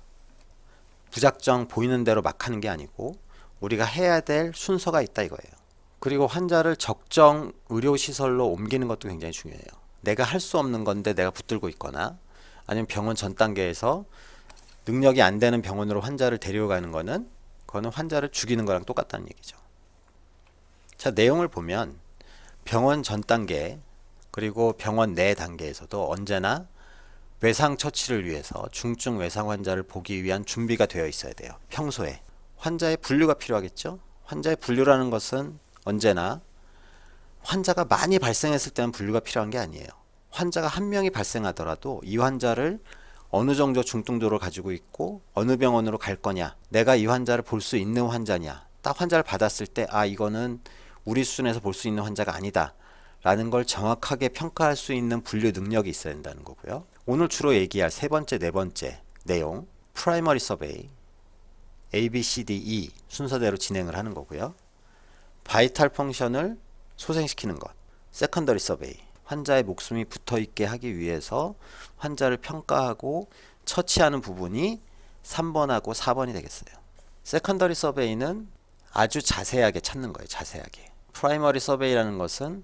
[SPEAKER 1] 무작정 보이는 대로 막 하는 게 아니고 우리가 해야 될 순서가 있다 이거예요. 그리고 환자를 적정 의료시설로 옮기는 것도 굉장히 중요해요. 내가 할 수 없는 건데 내가 붙들고 있거나, 아니면 병원 전 단계에서 능력이 안 되는 병원으로 환자를 데려가는 거는, 그거는 환자를 죽이는 거랑 똑같다는 얘기죠. 자, 내용을 보면 병원 전 단계 그리고 병원 내 단계에서도 언제나 외상 처치를 위해서 중증 외상 환자를 보기 위한 준비가 되어 있어야 돼요. 평소에 환자의 분류가 필요하겠죠. 환자의 분류라는 것은 언제나 환자가 많이 발생했을 때는 분류가 필요한 게 아니에요. 환자가 한 명이 발생하더라도 이 환자를 어느 정도 중증도를 가지고 있고 어느 병원으로 갈 거냐, 내가 이 환자를 볼 수 있는 환자냐, 딱 환자를 받았을 때 아 이거는 우리 수준에서 볼 수 있는 환자가 아니다 라는 걸 정확하게 평가할 수 있는 분류 능력이 있어야 된다는 거고요. 오늘 주로 얘기할 세 번째, 네 번째 내용, 프라이머리 서베이 A, B, C, D, E 순서대로 진행을 하는 거고요. 바이탈 펑션을 소생시키는 것, 세컨더리 서베이, 환자의 목숨이 붙어있게 하기 위해서 환자를 평가하고 처치하는 부분이 3번하고 4번이 되겠어요. 세컨더리 서베이는 아주 자세하게 찾는 거예요. 자세하게. 프라이머리 서베이라는 것은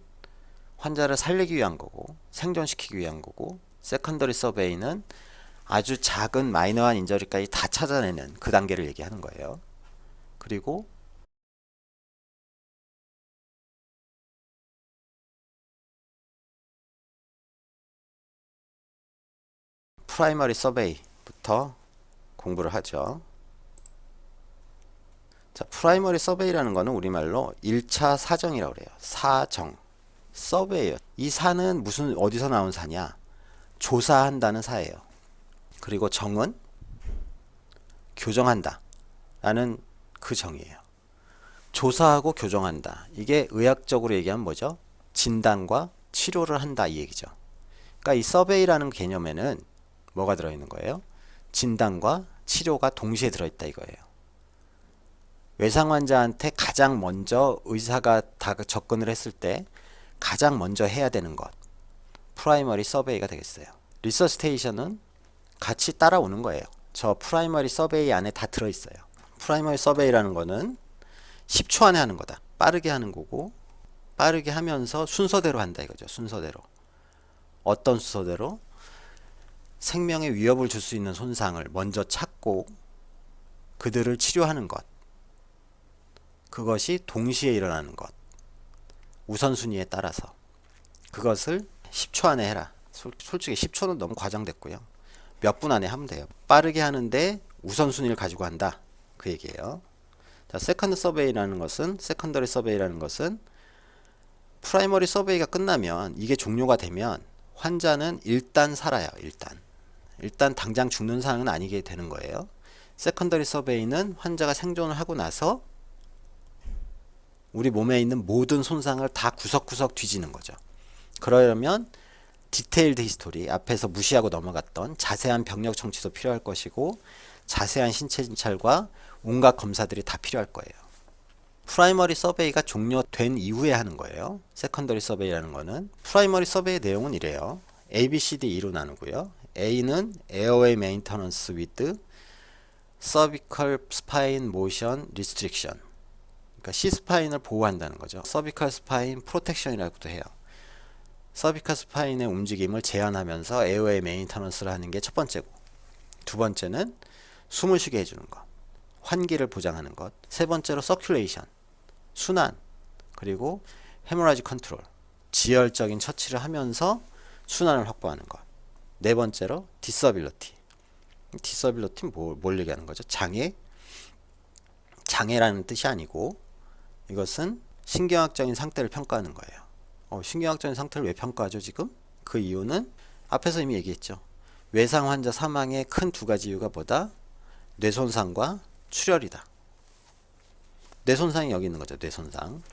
[SPEAKER 1] 환자를 살리기 위한 거고 생존시키기 위한 거고, 세컨더리 서베이는 아주 작은 마이너한 인저리까지 다 찾아내는 그 단계를 얘기하는 거예요. 그리고 프라이머리 서베이부터 공부를 하죠. 자, 프라이머리 서베이라는 거는 우리말로 1차 사정이라고 그래요. 사정. 서베이요. 이 사는 무슨 어디서 나온 사냐? 조사한다는 사예요. 그리고 정은 교정한다 라는 그 정이에요. 조사하고 교정한다. 이게 의학적으로 얘기하면 뭐죠? 진단과 치료를 한다 이 얘기죠. 그러니까 이 서베이라는 개념에는 뭐가 들어있는 거예요? 진단과 치료가 동시에 들어있다 이거예요. 외상 환자한테 가장 먼저 의사가 다 접근을 했을 때 가장 먼저 해야 되는 것, 프라이머리 서베이가 되겠어요. 리서스테이션은 같이 따라오는 거예요. 저 프라이머리 서베이 안에 다 들어있어요. 프라이머리 서베이라는 거는 10초 안에 하는 거다. 빠르게 하는 거고, 빠르게 하면서 순서대로 한다 이거죠. 순서대로. 어떤 순서대로? 생명에 위협을 줄 수 있는 손상을 먼저 찾고 그들을 치료하는 것, 그것이 동시에 일어나는 것, 우선순위에 따라서 그것을 10초 안에 해라. 솔직히 10초는 너무 과장됐고요. 몇 분 안에 하면 돼요. 빠르게 하는데 우선순위를 가지고 한다. 그 얘기예요. 자, 세컨더리 서베이라는 것은 프라이머리 서베이가 끝나면, 이게 종료가 되면 환자는 일단 살아요. 일단 당장 죽는 상황은 아니게 되는 거예요. 세컨더리 서베이는 환자가 생존을 하고 나서 우리 몸에 있는 모든 손상을 다 구석구석 뒤지는 거죠. 그러려면 디테일드 히스토리, 앞에서 무시하고 넘어갔던 자세한 병력 청취도 필요할 것이고 자세한 신체 진찰과 온갖 검사들이 다 필요할 거예요. 프라이머리 서베이가 종료된 이후에 하는 거예요. 세컨더리 서베이라는 거는. 프라이머리 서베이의 내용은 이래요. A, B, C, D, E로 나누고요. A는 Airway Maintenance with Cervical Spine Motion Restriction. 그러니까 C 스파인을 보호한다는 거죠. 서비컬 스파인 프로텍션이라고도 해요. 서비컬 스파인의 움직임을 제한하면서 에어웨이 메인터넌스를 하는 게 첫 번째고, 두 번째는 숨을 쉬게 해주는 것, 환기를 보장하는 것, 세 번째로 서큘레이션, 순환, 그리고 헤모라지 컨트롤, 지혈적인 처치를 하면서 순환을 확보하는 것, 네 번째로 디서빌러티. 디서빌러티는 뭘 얘기하는 거죠? 장애라는 뜻이 아니고 이것은 신경학적인 상태를 평가하는 거예요. 신경학적인 상태를 왜 평가하죠 지금? 그 이유는 앞에서 이미 얘기했죠. 외상 환자 사망의 큰 두 가지 이유가 뭐다? 뇌손상과 출혈이다. 뇌손상이 여기 있는 거죠. 뇌손상.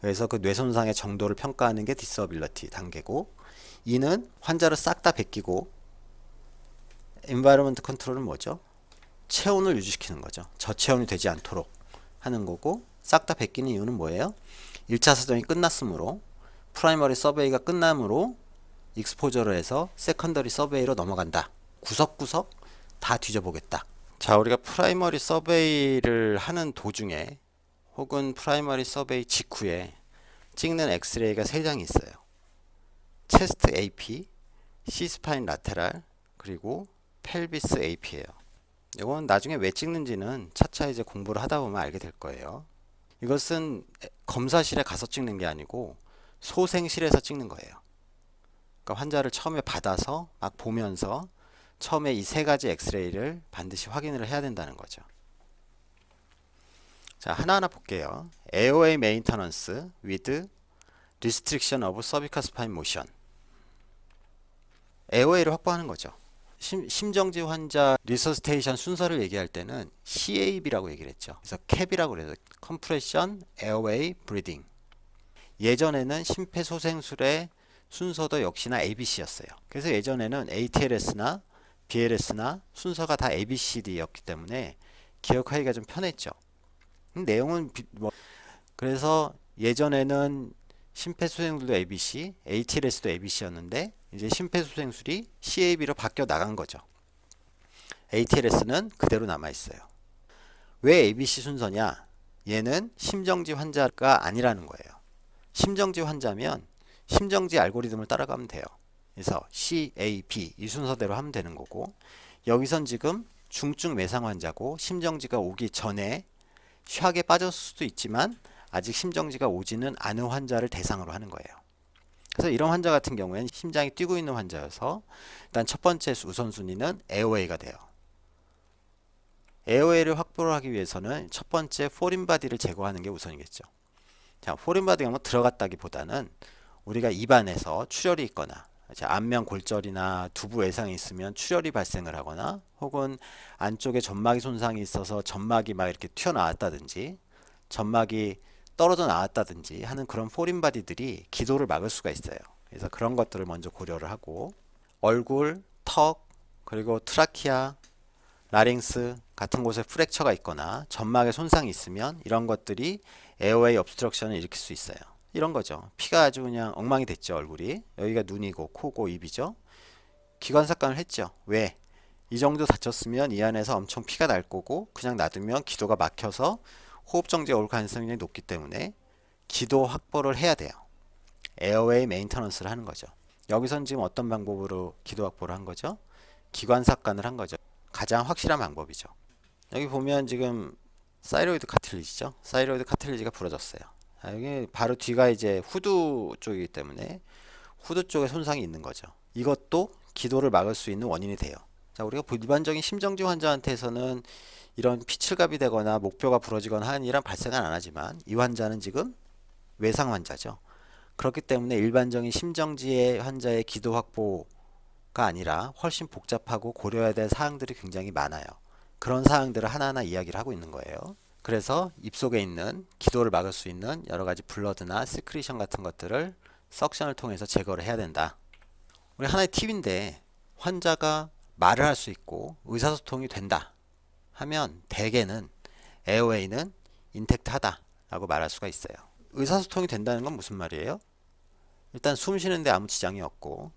[SPEAKER 1] 그래서 그 뇌손상의 정도를 평가하는 게 디서빌러티 단계고, 이는 환자를 싹 다 베끼고, 엔바이러먼트 컨트롤은 뭐죠? 체온을 유지시키는 거죠. 저체온이 되지 않도록 하는 거고, 싹 다 베끼는 이유는 뭐예요? 1차 사정이 끝났으므로, 프라이머리 서베이가 끝남으로 익스포저를 해서 세컨더리 서베이로 넘어간다. 구석구석 다 뒤져보겠다. 자, 우리가 프라이머리 서베이를 하는 도중에 혹은 프라이머리 서베이 직후에 찍는 엑스레이가 세 장이 있어요. 체스트 AP, C스파인 라테랄, 그리고 펠비스 AP예요. 이건 나중에 왜 찍는지는 차차 이제 공부를 하다 보면 알게 될 거예요. 이것은 검사실에 가서 찍는 게 아니고 소생실에서 찍는 거예요. 그러니까 환자를 처음에 받아서 막 보면서 처음에 이 세 가지 엑스레이를 반드시 확인을 해야 된다는 거죠. 자, 하나하나 볼게요. Airway Maintenance with Restriction of Cervical Spine Motion. 에어웨이를 확보하는 거죠. 심정지 환자 리서스테이션 순서를 얘기할 때는 CAB라고 얘기를 했죠. 그래서 CAB이라고 그래서 Compression Airway Breathing. 예전에는 심폐소생술의 순서도 역시나 ABC였어요. 그래서 예전에는 ATLS나 BLS나 순서가 다 ABCD였기 때문에 기억하기가 좀 편했죠. 내용은 그래서 예전에는 심폐소생술도 ABC, ATLS도 ABC였는데 이제 심폐소생술이 CAB로 바뀌어 나간 거죠. ATLS는 그대로 남아 있어요. 왜 ABC 순서냐? 얘는 심정지 환자가 아니라는 거예요. 심정지 환자면 심정지 알고리즘을 따라가면 돼요. 그래서 CAB 이 순서대로 하면 되는 거고, 여기선 지금 중증 외상 환자고 심정지가 오기 전에 샥에 빠졌을 수도 있지만 아직 심정지가 오지는 않은 환자를 대상으로 하는 거예요. 그래서 이런 환자 같은 경우에는 심장이 뛰고 있는 환자여서 일단 첫 번째 우선순위는 에어웨이가 돼요. 에어웨이를 확보를 하기 위해서는 첫 번째 포린바디를 제거하는 게 우선이겠죠. 자, 포린바디가 뭐 들어갔다기보다는 우리가 입안에서 출혈이 있거나 안면 골절이나 두부 외상이 있으면 출혈이 발생을 하거나 혹은 안쪽에 점막이 손상이 있어서 점막이 막 이렇게 튀어나왔다든지 점막이 떨어져 나왔다든지 하는 그런 포린바디들이 기도를 막을 수가 있어요. 그래서 그런 것들을 먼저 고려를 하고, 얼굴, 턱, 그리고 트라키아, 라링스 같은 곳에 프랙처가 있거나 점막에 손상이 있으면 이런 것들이 에어웨이 obstruction을 일으킬 수 있어요. 이런 거죠. 피가 아주 그냥 엉망이 됐죠. 얼굴이. 여기가 눈이고 코고 입이죠. 기관삭관을 했죠. 왜? 이 정도 다쳤으면 이 안에서 엄청 피가 날 거고 그냥 놔두면 기도가 막혀서 호흡정지가 올 가능성이 높기 때문에 기도 확보를 해야 돼요. 에어웨이 메인터넌스를 하는 거죠. 여기선 지금 어떤 방법으로 기도 확보를 한 거죠? 기관삭관을 한 거죠. 가장 확실한 방법이죠. 여기 보면 지금 사이로이드 카틸리지죠. 사이로이드 카틸리지가 부러졌어요. 여기 바로 뒤가 이제 후두 쪽이기 때문에 후두 쪽에 손상이 있는 거죠. 이것도 기도를 막을 수 있는 원인이 돼요. 자, 우리가 일반적인 심정지 환자한테서는 이런 피칠갑이 되거나 목뼈가 부러지거나 하는 일은 발생은 안 하지만 이 환자는 지금 외상 환자죠. 그렇기 때문에 일반적인 심정지의 환자의 기도 확보가 아니라 훨씬 복잡하고 고려해야 될 사항들이 굉장히 많아요. 그런 사항들을 하나하나 이야기를 하고 있는 거예요. 그래서 입속에 있는 기도를 막을 수 있는 여러 가지 블러드나 시크리션 같은 것들을 석션을 통해서 제거를 해야 된다. 우리 하나의 팁인데 환자가 말을 할 수 있고 의사소통이 된다 하면 대개는 에어웨이는 인택트하다 라고 말할 수가 있어요. 의사소통이 된다는 건 무슨 말이에요? 일단 숨 쉬는데 아무 지장이 없고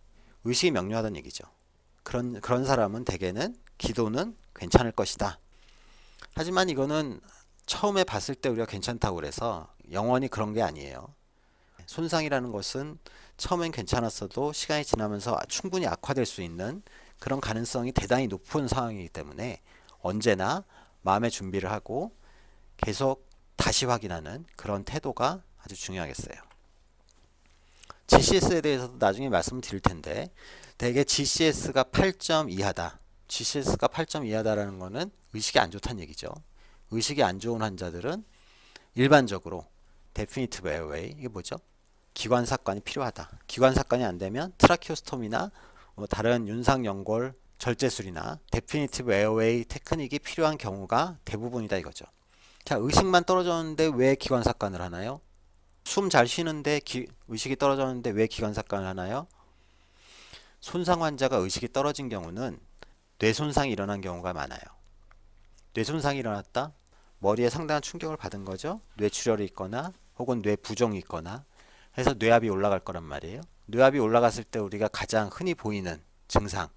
[SPEAKER 1] 의식이 명료하다는 얘기죠. 그런 사람은 대개는 기도는 괜찮을 것이다. 하지만 이거는 처음에 봤을 때 우리가 괜찮다고 그래서 영원히 그런 게 아니에요. 손상이라는 것은 처음엔 괜찮았어도 시간이 지나면서 충분히 악화될 수 있는 그런 가능성이 대단히 높은 상황이기 때문에 언제나 마음의 준비를 하고 계속 다시 확인하는 그런 태도가 아주 중요하겠어요. GCS에 대해서도 나중에 말씀을 드릴 텐데 대개 GCS가 8점 이하다. GCS가 8점 이하다라는 거는 의식이 안 좋다는 얘기죠. 의식이 안 좋은 환자들은 일반적으로 데피니티브 에어웨이, 이게 뭐죠? 기관삭관이 필요하다. 기관삭관이 안 되면 트라키오스톰이나 다른 윤상연골 절제술이나 데피니티브 에어웨이 테크닉이 필요한 경우가 대부분이다 이거죠. 자, 의식만 떨어졌는데 왜 기관삭관을 하나요? 숨 잘 쉬는데 의식이 떨어졌는데 왜 기관삭관을 하나요? 손상 환자가 의식이 떨어진 경우는 뇌손상이 일어난 경우가 많아요. 뇌손상이 일어났다? 머리에 상당한 충격을 받은 거죠. 뇌출혈이 있거나 혹은 뇌부종이 있거나 해서 뇌압이 올라갈 거란 말이에요. 뇌압이 올라갔을 때 우리가 가장 흔히 보이는 증상,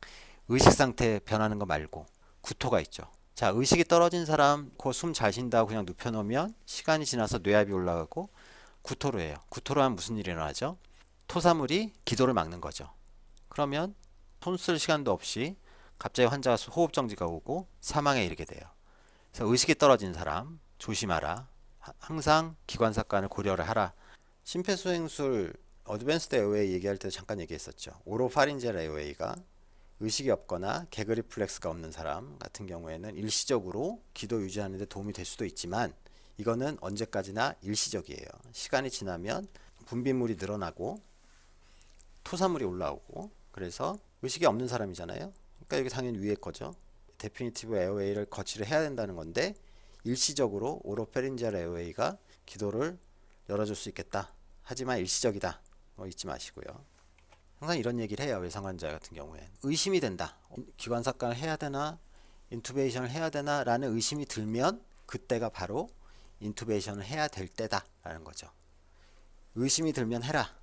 [SPEAKER 1] 의식 상태 변하는 거 말고 구토가 있죠. 자, 의식이 떨어진 사람 그 숨 잘 쉰다고 그냥 눕혀놓으면 시간이 지나서 뇌압이 올라가고 구토로 해요. 구토로 하면 무슨 일이 일어나죠? 토사물이 기도를 막는 거죠. 그러면 손 쓸 시간도 없이 갑자기 환자가 호흡 정지가 오고 사망에 이르게 돼요. 그래서 의식이 떨어진 사람 조심하라. 항상 기관삭관을 고려를 하라. 심폐소생술 어드밴스드 에어웨이 얘기할 때 잠깐 얘기했었죠. 오로파린젤 에어웨이가 의식이 없거나 개그 리플렉스가 없는 사람 같은 경우에는 일시적으로 기도 유지하는 데 도움이 될 수도 있지만 이거는 언제까지나 일시적이에요. 시간이 지나면 분비물이 늘어나고 토사물이 올라오고 그래서 의식이 없는 사람이잖아요. 그러니까 여기 당연히 위에 거죠. 데피니티브 에어웨이를 거치를 해야 된다는 건데 일시적으로 오로페린젤 에어웨이가 기도를 열어줄 수 있겠다. 하지만 일시적이다. 잊지 마시고요. 항상 이런 얘기를 해요. 외상 환자 같은 경우에 의심이 된다. 기관삭관을 해야 되나 인투베이션을 해야 되나 라는 의심이 들면 그때가 바로 인투베이션을 해야 될 때다 라는 거죠. 의심이 들면 해라.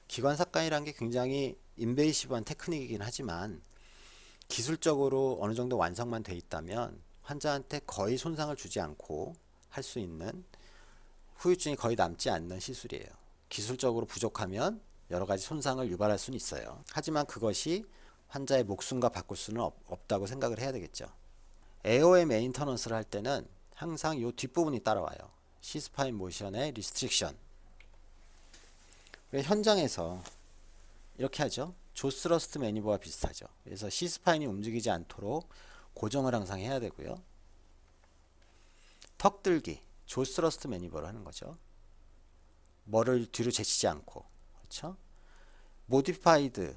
[SPEAKER 1] 기관삭관이라는 게 굉장히 인베이시브한 테크닉이긴 하지만 기술적으로 어느 정도 완성만 돼 있다면 환자한테 거의 손상을 주지 않고 할 수 있는 후유증이 거의 남지 않는 시술이에요. 기술적으로 부족하면 여러 가지 손상을 유발할 수는 있어요. 하지만 그것이 환자의 목숨과 바꿀 수는 없다고 생각을 해야 되겠죠. 에어웨이 메인터넌스를 할 때는 항상 이 뒷부분이 따라와요. C스파인 모션의 리스트릭션. 현장에서 이렇게 하죠. 조스러스트 매니버와 비슷하죠. 그래서 C스파인이 움직이지 않도록 고정을 항상 해야 되고요. 턱 들기, 조스러스트 매니버를 하는 거죠. 머리를 뒤로 제치지 않고, 그렇죠? 모디파이드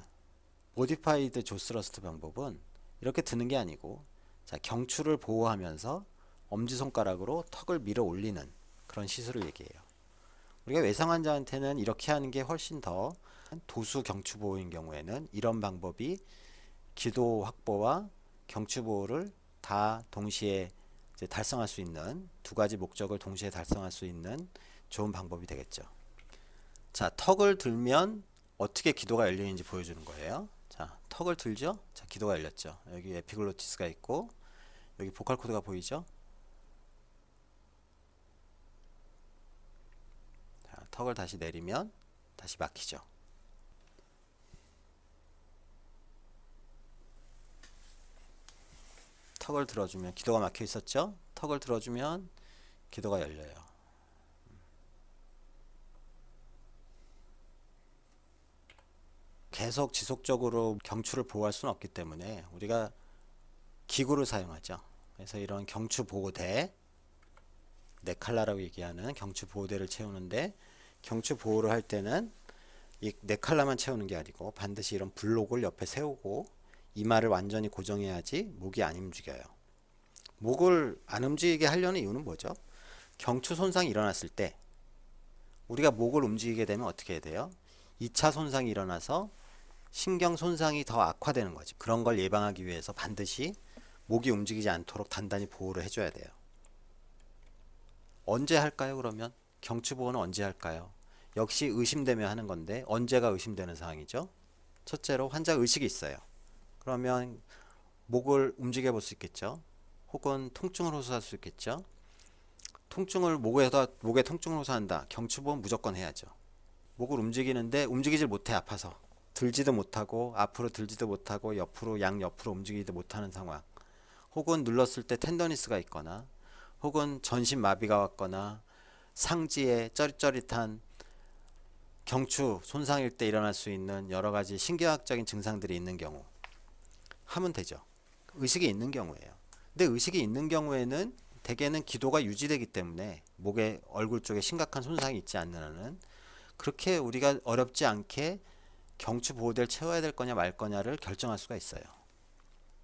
[SPEAKER 1] 조스러스트 방법은 이렇게 드는 게 아니고, 자, 경추를 보호하면서 엄지손가락으로 턱을 밀어 올리는 그런 시술을 얘기해요. 우리가 외상 환자한테는 이렇게 하는 게 훨씬 더 도수 경추 보호인 경우에는 이런 방법이 기도 확보와 경추 보호를 다 동시에 이제 달성할 수 있는 두 가지 목적을 동시에 달성할 수 있는 좋은 방법이 되겠죠. 자, 턱을 들면 어떻게 기도가 열리는지 보여주는 거예요. 자, 턱을 들죠? 자, 기도가 열렸죠. 여기 에피글로티스가 있고 여기 보컬 코드가 보이죠? 자, 턱을 다시 내리면 다시 막히죠. 턱을 들어주면 기도가 막혀 있었죠? 턱을 들어주면 기도가 열려요. 계속 지속적으로 경추를 보호할 수는 없기 때문에 우리가 기구를 사용하죠. 그래서 이런 경추 보호대, 네칼라라고 얘기하는 경추 보호대를 채우는데, 경추 보호를 할 때는 이 네칼라만 채우는 게 아니고 반드시 이런 블록을 옆에 세우고 이마를 완전히 고정해야지 목이 안 움직여요. 목을 안 움직이게 하려는 이유는 뭐죠? 경추 손상이 일어났을 때 우리가 목을 움직이게 되면 어떻게 해야 돼요? 2차 손상이 일어나서 신경 손상이 더 악화되는 거죠. 그런 걸 예방하기 위해서 반드시 목이 움직이지 않도록 단단히 보호를 해줘야 돼요. 언제 할까요? 그러면 경추 보호는 언제 할까요? 역시 의심되면 하는 건데, 언제가 의심되는 상황이죠? 첫째로 환자 의식이 있어요. 그러면 목을 움직여 볼 수 있겠죠. 혹은 통증을 호소할 수 있겠죠. 목에 통증을 호소한다. 경추 보호는 무조건 해야죠. 목을 움직이는데 움직이질 못해, 아파서. 들지도 못하고 앞으로 들지도 못하고 옆으로 양옆으로 움직이지도 못하는 상황, 혹은 눌렀을 때 텐더니스가 있거나 혹은 전신 마비가 왔거나 상지에 쩌릿쩌릿한 경추 손상일 때 일어날 수 있는 여러 가지 신경학적인 증상들이 있는 경우 하면 되죠. 의식이 있는 경우에요. 근데 의식이 있는 경우에는 대개는 기도가 유지되기 때문에 목의 얼굴 쪽에 심각한 손상이 있지 않는 한은 그렇게 우리가 어렵지 않게 경추 보호대를 채워야 될 거냐 말 거냐를 결정할 수가 있어요.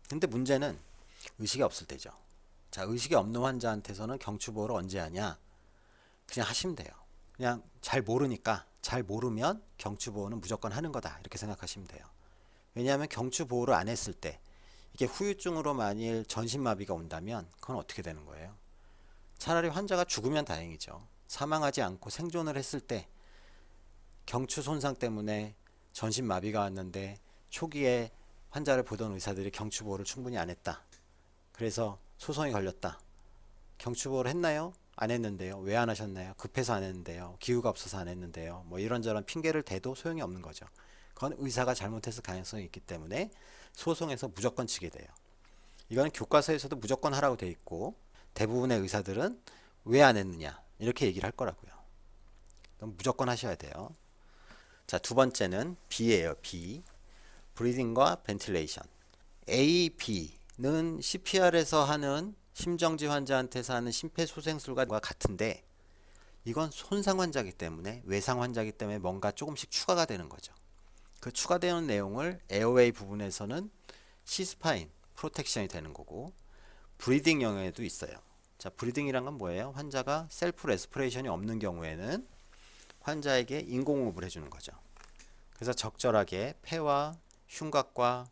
[SPEAKER 1] 근데 문제는 의식이 없을 때죠. 자, 의식이 없는 환자한테서는 경추 보호를 언제 하냐? 그냥 하시면 돼요. 그냥 잘 모르면 경추 보호는 무조건 하는 거다, 이렇게 생각하시면 돼요. 왜냐하면 경추 보호를 안 했을 때 이게 후유증으로 만일 전신마비가 온다면 그건 어떻게 되는 거예요? 차라리 환자가 죽으면 다행이죠. 사망하지 않고 생존을 했을 때 경추 손상 때문에 전신마비가 왔는데 초기에 환자를 보던 의사들이 경추보호를 충분히 안 했다. 그래서 소송이 걸렸다. 경추보호를 했나요? 안 했는데요. 왜 안 하셨나요? 급해서 안 했는데요. 기후가 없어서 안 했는데요. 뭐 이런저런 핑계를 대도 소용이 없는 거죠. 그건 의사가 잘못했을 가능성이 있기 때문에 소송에서 무조건 지게 돼요. 이거는 교과서에서도 무조건 하라고 돼 있고 대부분의 의사들은 왜 안 했느냐 이렇게 얘기를 할 거라고요. 그럼 무조건 하셔야 돼요. 자, 두 번째는 B예요. B. 브리딩과 벤틸레이션. A, B는 CPR에서 하는 심정지 환자한테서 하는 심폐소생술과 같은데 이건 손상 환자이기 때문에, 외상 환자이기 때문에 뭔가 조금씩 추가가 되는 거죠. 그 추가되는 내용을 에어웨이 부분에서는 시스파인 프로텍션이 되는 거고, 브리딩 영역에도 있어요. 자, 브리딩이란 건 뭐예요? 환자가 셀프 레스피레이션이 없는 경우에는 환자에게 인공호흡을 해주는 거죠. 그래서 적절하게 폐와 흉곽과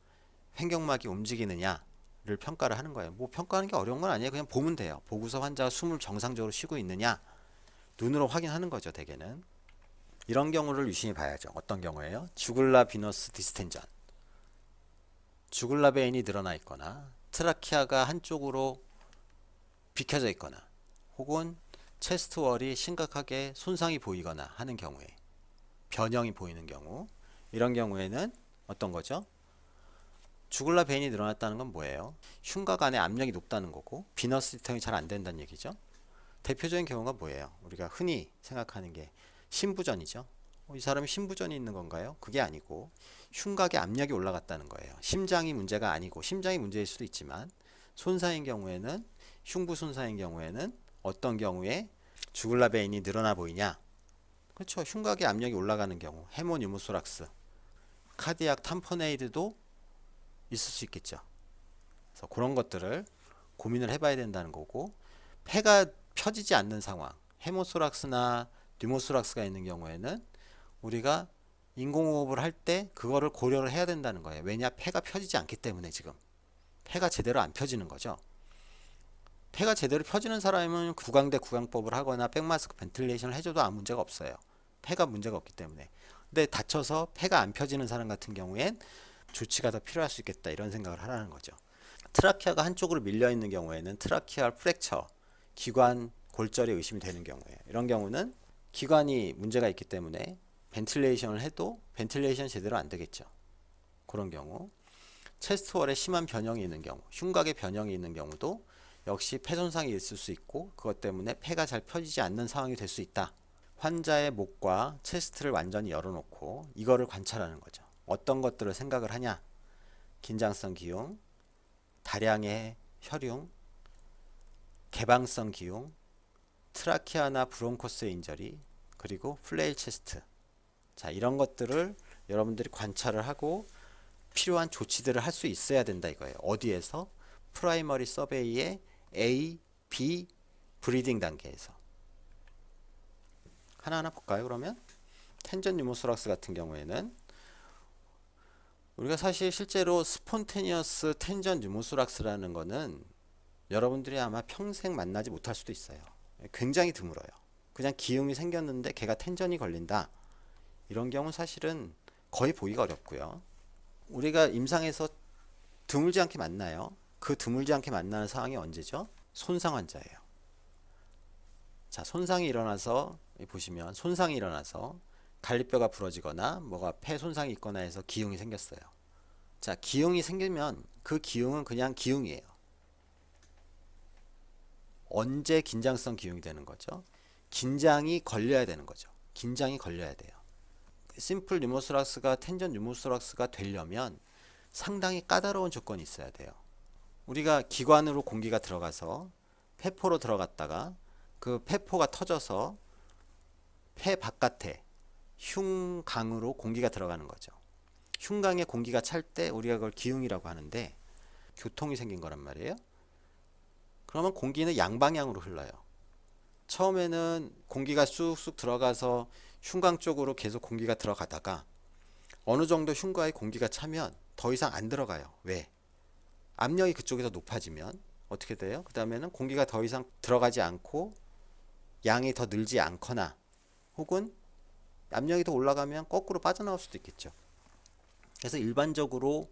[SPEAKER 1] 횡격막이 움직이느냐를 평가를 하는 거예요. 뭐 평가하는 게 어려운 건 아니에요. 그냥 보면 돼요. 보고서 환자가 숨을 정상적으로 쉬고 있느냐 눈으로 확인하는 거죠. 대개는 이런 경우를 유심히 봐야죠. 어떤 경우예요? 주글라 비너스 디스텐전, 주글라 베인이 늘어나 있거나 트라키아가 한쪽으로 비켜져 있거나 혹은 체스트월이 심각하게 손상이 보이거나 하는 경우에, 변형이 보이는 경우, 이런 경우에는 어떤 거죠? 주글라 베인이 늘어났다는 건 뭐예요? 흉곽 안에 압력이 높다는 거고 비너스 디턴이 잘 안 된다는 얘기죠. 대표적인 경우가 뭐예요? 우리가 흔히 생각하는 게 심부전이죠. 이 사람이 심부전이 있는 건가요? 그게 아니고 흉곽에 압력이 올라갔다는 거예요. 심장이 문제가 아니고, 심장이 문제일 수도 있지만 손상인 경우에는, 흉부 손상인 경우에는 어떤 경우에 주글라 베인이 늘어나 보이냐? 그렇죠. 흉곽에 압력이 올라가는 경우, 헤모뉴모소락스, 카디악 탐퍼네이드도 있을 수 있겠죠. 그래서 그런 것들을 고민을 해봐야 된다는 거고, 폐가 펴지지 않는 상황, 헤모소락스나 뉴모소락스가 있는 경우에는 우리가 인공호흡을 할 때 그거를 고려를 해야 된다는 거예요. 왜냐? 폐가 펴지지 않기 때문에. 지금 폐가 제대로 안 펴지는 거죠. 폐가 제대로 펴지는 사람은 구강대 구강법을 하거나 백마스크 벤틸레이션을 해줘도 아무 문제가 없어요. 폐가 문제가 없기 때문에. 근데 다쳐서 폐가 안 펴지는 사람 같은 경우엔 조치가 더 필요할 수 있겠다, 이런 생각을 하라는 거죠. 트라키아가 한쪽으로 밀려 있는 경우에는 트라키아 프랙처, 기관 골절이 의심이 되는 경우에, 이런 경우는 기관이 문제가 있기 때문에 벤틸레이션을 해도 벤틸레이션 제대로 안 되겠죠. 그런 경우. 체스트월에 심한 변형이 있는 경우, 흉곽에 변형이 있는 경우도 역시 폐 손상이 있을 수 있고 그것 때문에 폐가 잘 펴지지 않는 상황이 될 수 있다. 환자의 목과 체스트를 완전히 열어놓고 이거를 관찰하는 거죠. 어떤 것들을 생각을 하냐? 긴장성 기흉, 다량의 혈융, 개방성 기흉, 트라키아나 브론코스의 인절이, 그리고 플레일 체스트. 자, 이런 것들을 여러분들이 관찰을 하고 필요한 조치들을 할 수 있어야 된다 이거예요. 어디에서? 프라이머리 서베이의 A, B 브리딩 단계에서. 하나하나 볼까요? 그러면 텐전 뉴모소락스 같은 경우에는 우리가 사실 실제로 스폰테니어스 텐전 뉴모소락스라는 거는 여러분들이 아마 평생 만나지 못할 수도 있어요. 굉장히 드물어요. 그냥 기흉이 생겼는데 걔가 텐전이 걸린다. 이런 경우 사실은 거의 보기가 어렵고요. 우리가 임상에서 드물지 않게 만나요. 그 드물지 않게 만나는 상황이 언제죠? 손상 환자예요. 자, 손상이 일어나서 보시면 손상이 일어나서 갈비뼈가 부러지거나 뭐가 폐 손상이 있거나 해서 기흉이 생겼어요. 자, 기흉이 생기면 그 기흉은 그냥 기흉이에요. 언제 긴장성 기흉이 되는 거죠? 긴장이 걸려야 되는 거죠. 긴장이 걸려야 돼요. 심플 뉴모소락스가 텐전 뉴모소락스가 되려면 상당히 까다로운 조건이 있어야 돼요. 우리가 기관으로 공기가 들어가서 폐포로 들어갔다가 그 폐포가 터져서 폐 바깥에 흉강으로 공기가 들어가는 거죠. 흉강에 공기가 찰 때 우리가 그걸 기흉이라고 하는데 교통이 생긴 거란 말이에요. 그러면 공기는 양방향으로 흘러요. 처음에는 공기가 쑥쑥 들어가서 흉강 쪽으로 계속 공기가 들어가다가 어느 정도 흉곽에 공기가 차면 더 이상 안 들어가요. 왜? 압력이 그쪽에서 높아지면 어떻게 돼요? 그 다음에는 공기가 더 이상 들어가지 않고 양이 더 늘지 않거나 혹은 압력이 더 올라가면 거꾸로 빠져나올 수도 있겠죠. 그래서 일반적으로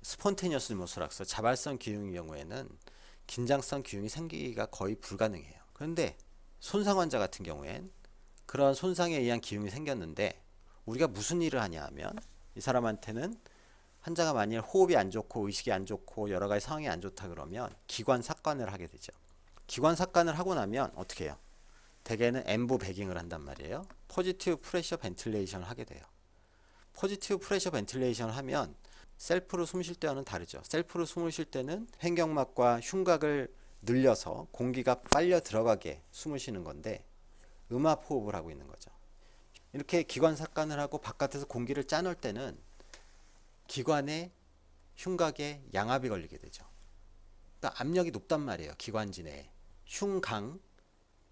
[SPEAKER 1] 스폰테니어스 뉴모소락스, 자발성 기흉의 경우에는 긴장성 기흉이 생기기가 거의 불가능해요. 그런데 손상 환자 같은 경우엔 그런 손상에 의한 기흉이 생겼는데 우리가 무슨 일을 하냐 하면 이 사람한테는 환자가 만일 호흡이 안 좋고 의식이 안 좋고 여러 가지 상황이 안 좋다 그러면 기관 삭관을 하게 되죠. 기관 삭관을 하고 나면 어떻게 해요? 대개는 엠부 배깅을 한단 말이에요. 포지티브 프레셔 벤틸레이션을 하게 돼요. 포지티브 프레셔 벤틸레이션을 하면 셀프로 숨 쉴 때와는 다르죠. 셀프로 숨을 쉴 때는 횡격막과 흉곽을 늘려서 공기가 빨려 들어가게 숨을 쉬는 건데 음압 호흡을 하고 있는 거죠. 이렇게 기관 삭관을 하고 바깥에서 공기를 짜놓을 때는 기관의 흉곽에 양압이 걸리게 되죠. 그러니까 압력이 높단 말이에요. 기관지 내에. 흉강,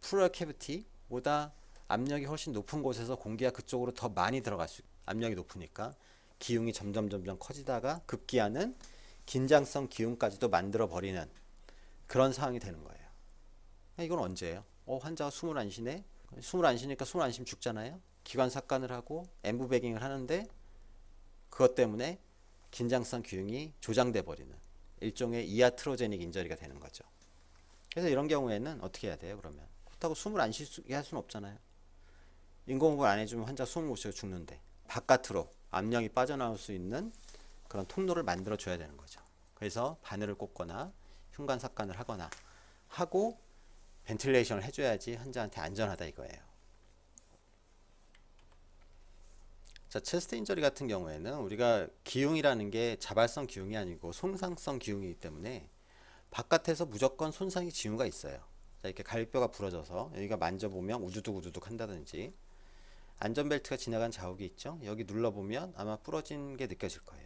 [SPEAKER 1] 플루럴 캐비티보다 압력이 훨씬 높은 곳에서 공기가 그쪽으로 더 많이 들어갈 수 있고 압력이 높으니까 기흉이 점점 커지다가 급기야는 긴장성 기흉까지도 만들어 버리는 그런 상황이 되는 거예요. 이건 언제예요? 환자가 숨을 안 쉬네? 숨을 안 쉬니까 숨을 안 쉬면 죽잖아요. 기관 삭관을 하고 엠부베깅을 하는데 그것 때문에 긴장성 기흉이 조장돼 버리는 일종의 이아트로제닉 인저리가 되는 거죠. 그래서 이런 경우에는 어떻게 해야 돼요? 그러면 그렇다고 숨을 안 쉬게 할 수는 없잖아요. 인공호흡을 안 해주면 환자 숨을 못 쉬고 죽는데 바깥으로 압력이 빠져나올 수 있는 그런 통로를 만들어 줘야 되는 거죠. 그래서 바늘을 꽂거나 흉관 삭관을 하거나 하고 벤틸레이션을 해줘야지 환자한테 안전하다 이거예요. 자, 체스트 인저리 같은 경우에는 우리가 기흉이라는 게 자발성 기흉이 아니고 손상성 기흉이기 때문에 바깥에서 무조건 손상의 징후가 있어요. 자, 이렇게 갈비뼈가 부러져서 여기가 만져보면 우두둑 한다든지 안전벨트가 지나간 자국이 있죠. 여기 눌러보면 아마 부러진 게 느껴질 거예요.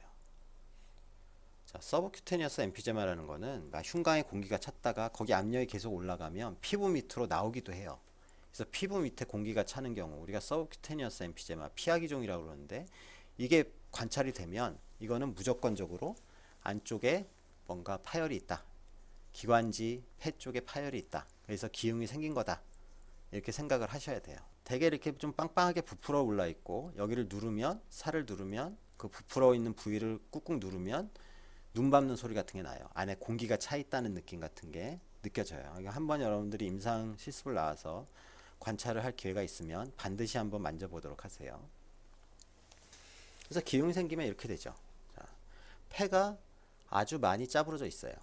[SPEAKER 1] 자, 서브큐테니어스 엠피제마라는 거는 흉곽에 공기가 찼다가 거기 압력이 계속 올라가면 피부 밑으로 나오기도 해요. 그래서 피부 밑에 공기가 차는 경우 우리가 서브큐테니어스 엠피제마, 피하기종이라고 그러는데 이게 관찰이 되면 이거는 무조건적으로 안쪽에 뭔가 파열이 있다. 기관지, 폐 쪽에 파열이 있다. 그래서 기흉이 생긴 거다. 이렇게 생각을 하셔야 돼요. 대개 이렇게 좀 빵빵하게 부풀어 올라 있고 여기를 누르면 살을 누르면 그 부풀어 있는 부위를 꾹꾹 누르면 눈 밟는 소리 같은 게 나요. 안에 공기가 차 있다는 느낌 같은 게 느껴져요. 이거 한번 여러분들이 임상 실습을 나와서 관찰을 할 기회가 있으면 반드시 한번 만져보도록 하세요. 그래서 기흉이 생기면 이렇게 되죠. 자, 폐가 아주 많이 짜부러져 있어요.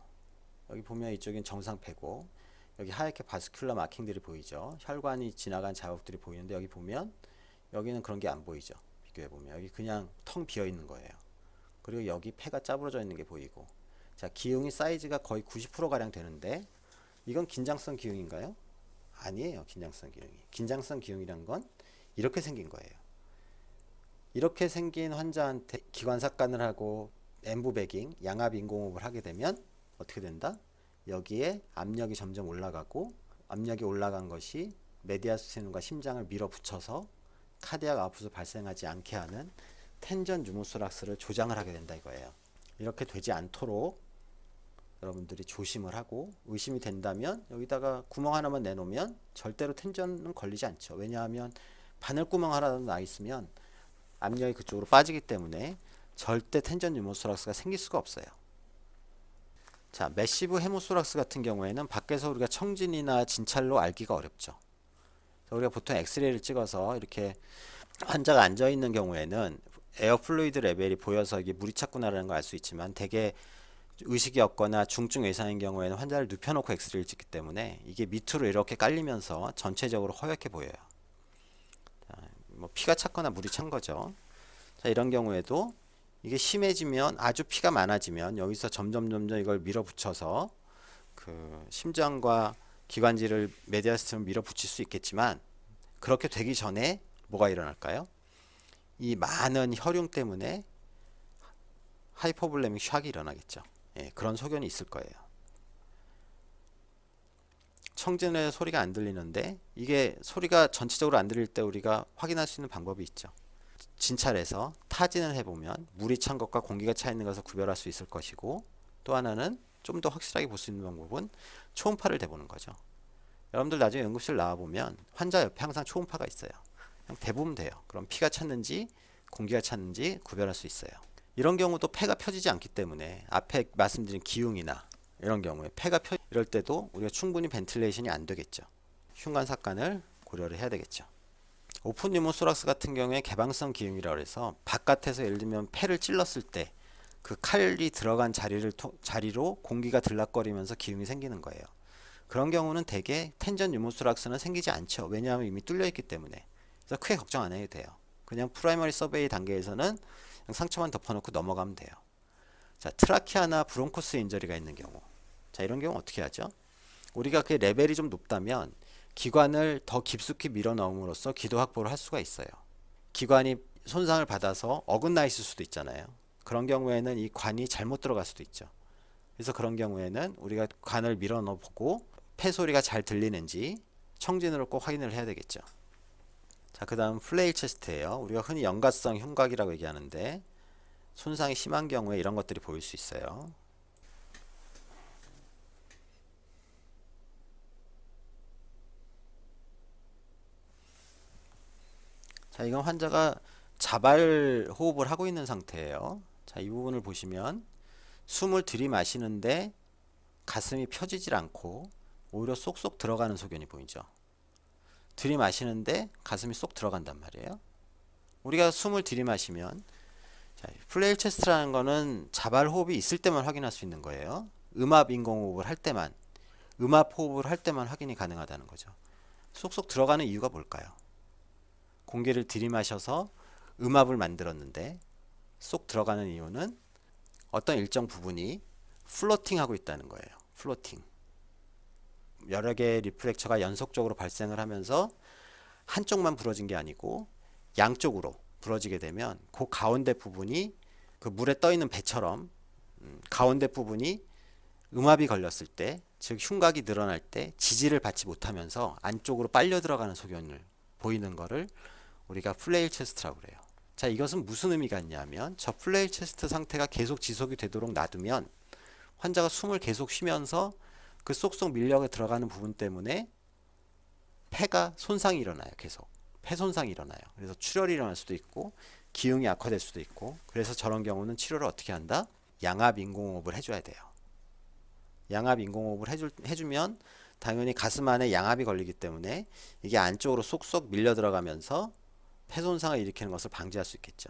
[SPEAKER 1] 여기 보면 이쪽은 정상폐고, 여기 하얗게 바스큘라 마킹들이 보이죠. 혈관이 지나간 자국들이 보이는데, 여기 보면 여기는 그런 게 안 보이죠. 비교해 보면 여기 그냥 텅 비어 있는 거예요. 그리고 여기 폐가 짜부러져 있는 게 보이고, 자, 기흉이 사이즈가 거의 90% 가량 되는데, 이건 긴장성 기흉인가요? 아니에요. 긴장성 기흉이. 긴장성 기흉이란 건 이렇게 생긴 거예요. 이렇게 생긴 환자한테 기관 삭관을 하고 엠부베깅, 양압 인공호흡을 하게 되면 어떻게 된다? 여기에 압력이 점점 올라가고, 압력이 올라간 것이 메디아스티눈과 심장을 밀어붙여서 카디악 아웃풋을 발생하지 않게 하는 텐전 뉴모소락스를 조장을 하게 된다 이거예요. 이렇게 되지 않도록 여러분들이 조심을 하고, 의심이 된다면 여기다가 구멍 하나만 내놓으면 절대로 텐전은 걸리지 않죠. 왜냐하면 바늘구멍 하나라도 나 있으면 압력이 그쪽으로 빠지기 때문에 절대 텐전 뉴모소락스가 생길 수가 없어요. 자, 매시브 헤모소락스 같은 경우에는 밖에서 우리가 청진이나 진찰로 알기가 어렵죠. 우리가 보통 엑스레이를 찍어서 이렇게 환자가 앉아 있는 경우에는 에어 플루이드 레벨이 보여서 이게 물이 찼구나라는 걸 알 수 있지만, 대개 의식이 없거나 중증 외상인 경우에는 환자를 눕혀놓고 엑스레이를 찍기 때문에 이게 밑으로 이렇게 깔리면서 전체적으로 허옇게 보여요. 자, 뭐 피가 찼거나 물이 찬 거죠. 자, 이런 경우에도 이게 심해지면, 아주 피가 많아지면 여기서 점점 이걸 밀어붙여서 그 심장과 기관지를 메디아스티눈 밀어붙일 수 있겠지만, 그렇게 되기 전에 뭐가 일어날까요? 이 많은 혈융 때문에 하이포볼레믹 샥이 일어나겠죠. 예, 그런 소견이 있을 거예요. 청진의 소리가 안 들리는데, 이게 소리가 전체적으로 안 들릴 때 우리가 확인할 수 있는 방법이 있죠. 진찰해서 타진을 해보면 물이 찬 것과 공기가 차 있는 것을 구별할 수 있을 것이고, 또 하나는 좀 더 확실하게 볼 수 있는 방법은 초음파를 대보는 거죠. 여러분들 나중에 응급실 나와보면 환자 옆에 항상 초음파가 있어요. 그냥 대보면 돼요. 그럼 피가 찼는지 공기가 찼는지 구별할 수 있어요. 이런 경우도 폐가 펴지지 않기 때문에 앞에 말씀드린 기흉이나 이런 경우에 폐가 이럴 때도 우리가 충분히 벤틸레이션이 안 되겠죠. 흉관 삭관을 고려를 해야 되겠죠. 오픈 뉴모소락스 같은 경우에 개방성 기흉이라고 해서 바깥에서 예를 들면 폐를 찔렀을 때 그 칼이 들어간 자리로 공기가 들락거리면서 기흉이 생기는 거예요. 그런 경우는 대개 텐전 뉴모소락스는 생기지 않죠. 왜냐하면 이미 뚫려 있기 때문에. 그래서 크게 걱정 안 해도 돼요. 그냥 프라이머리 서베이 단계에서는 상처만 덮어놓고 넘어가면 돼요. 자, 트라키아나 브론코스 인저리가 있는 경우, 자, 이런 경우 어떻게 하죠? 우리가 그 레벨이 좀 높다면 기관을 더 깊숙이 밀어 넣음으로써 기도 확보를 할 수가 있어요. 기관이 손상을 받아서 어긋나 있을 수도 있잖아요. 그런 경우에는 이 관이 잘못 들어갈 수도 있죠. 그래서 그런 경우에는 우리가 관을 밀어 넣어보고 폐 소리가 잘 들리는지 청진으로 꼭 확인을 해야 되겠죠. 자, 그 다음 플레일 체스트예요. 우리가 흔히 연가성 흉곽이라고 얘기하는데, 손상이 심한 경우에 이런 것들이 보일 수 있어요. 자, 이건 환자가 자발 호흡을 하고 있는 상태예요. 자, 이 부분을 보시면 숨을 들이마시는데 가슴이 펴지질 않고 오히려 쏙쏙 들어가는 소견이 보이죠. 들이마시는데 가슴이 쏙 들어간단 말이에요. 우리가 숨을 들이마시면, 자, 플레일 체스트라는 거는 자발 호흡이 있을 때만 확인할 수 있는 거예요. 음압 인공호흡을 할 때만, 음압 호흡을 할 때만 확인이 가능하다는 거죠. 쏙쏙 들어가는 이유가 뭘까요? 공기를 들이마셔서 음압을 만들었는데 쏙 들어가는 이유는 어떤 일정 부분이 플로팅 하고 있다는 거예요. 플로팅. 여러 개의 리프렉처가 연속적으로 발생을 하면서 한쪽만 부러진 게 아니고 양쪽으로 부러지게 되면 그 가운데 부분이 그 물에 떠 있는 배처럼 가운데 부분이 음압이 걸렸을 때, 즉 흉곽이 늘어날 때 지지를 받지 못하면서 안쪽으로 빨려 들어가는 소견을 보이는 거를 우리가 플레일 체스트라고 그래요. 자, 이것은 무슨 의미가 있냐면, 저 플레일 체스트 상태가 계속 지속이 되도록 놔두면 환자가 숨을 계속 쉬면서 그 쏙쏙 밀려가 들어가는 부분 때문에 폐가 손상이 일어나요. 계속 폐 손상이 일어나요. 그래서 출혈이 일어날 수도 있고 기흉이 악화될 수도 있고, 그래서 저런 경우는 치료를 어떻게 한다? 양압 인공호흡을 해줘야 돼요. 양압 인공호흡을 해주면 당연히 가슴 안에 양압이 걸리기 때문에 이게 안쪽으로 쏙쏙 밀려 들어가면서 폐 손상을 일으키는 것을 방지할 수 있겠죠.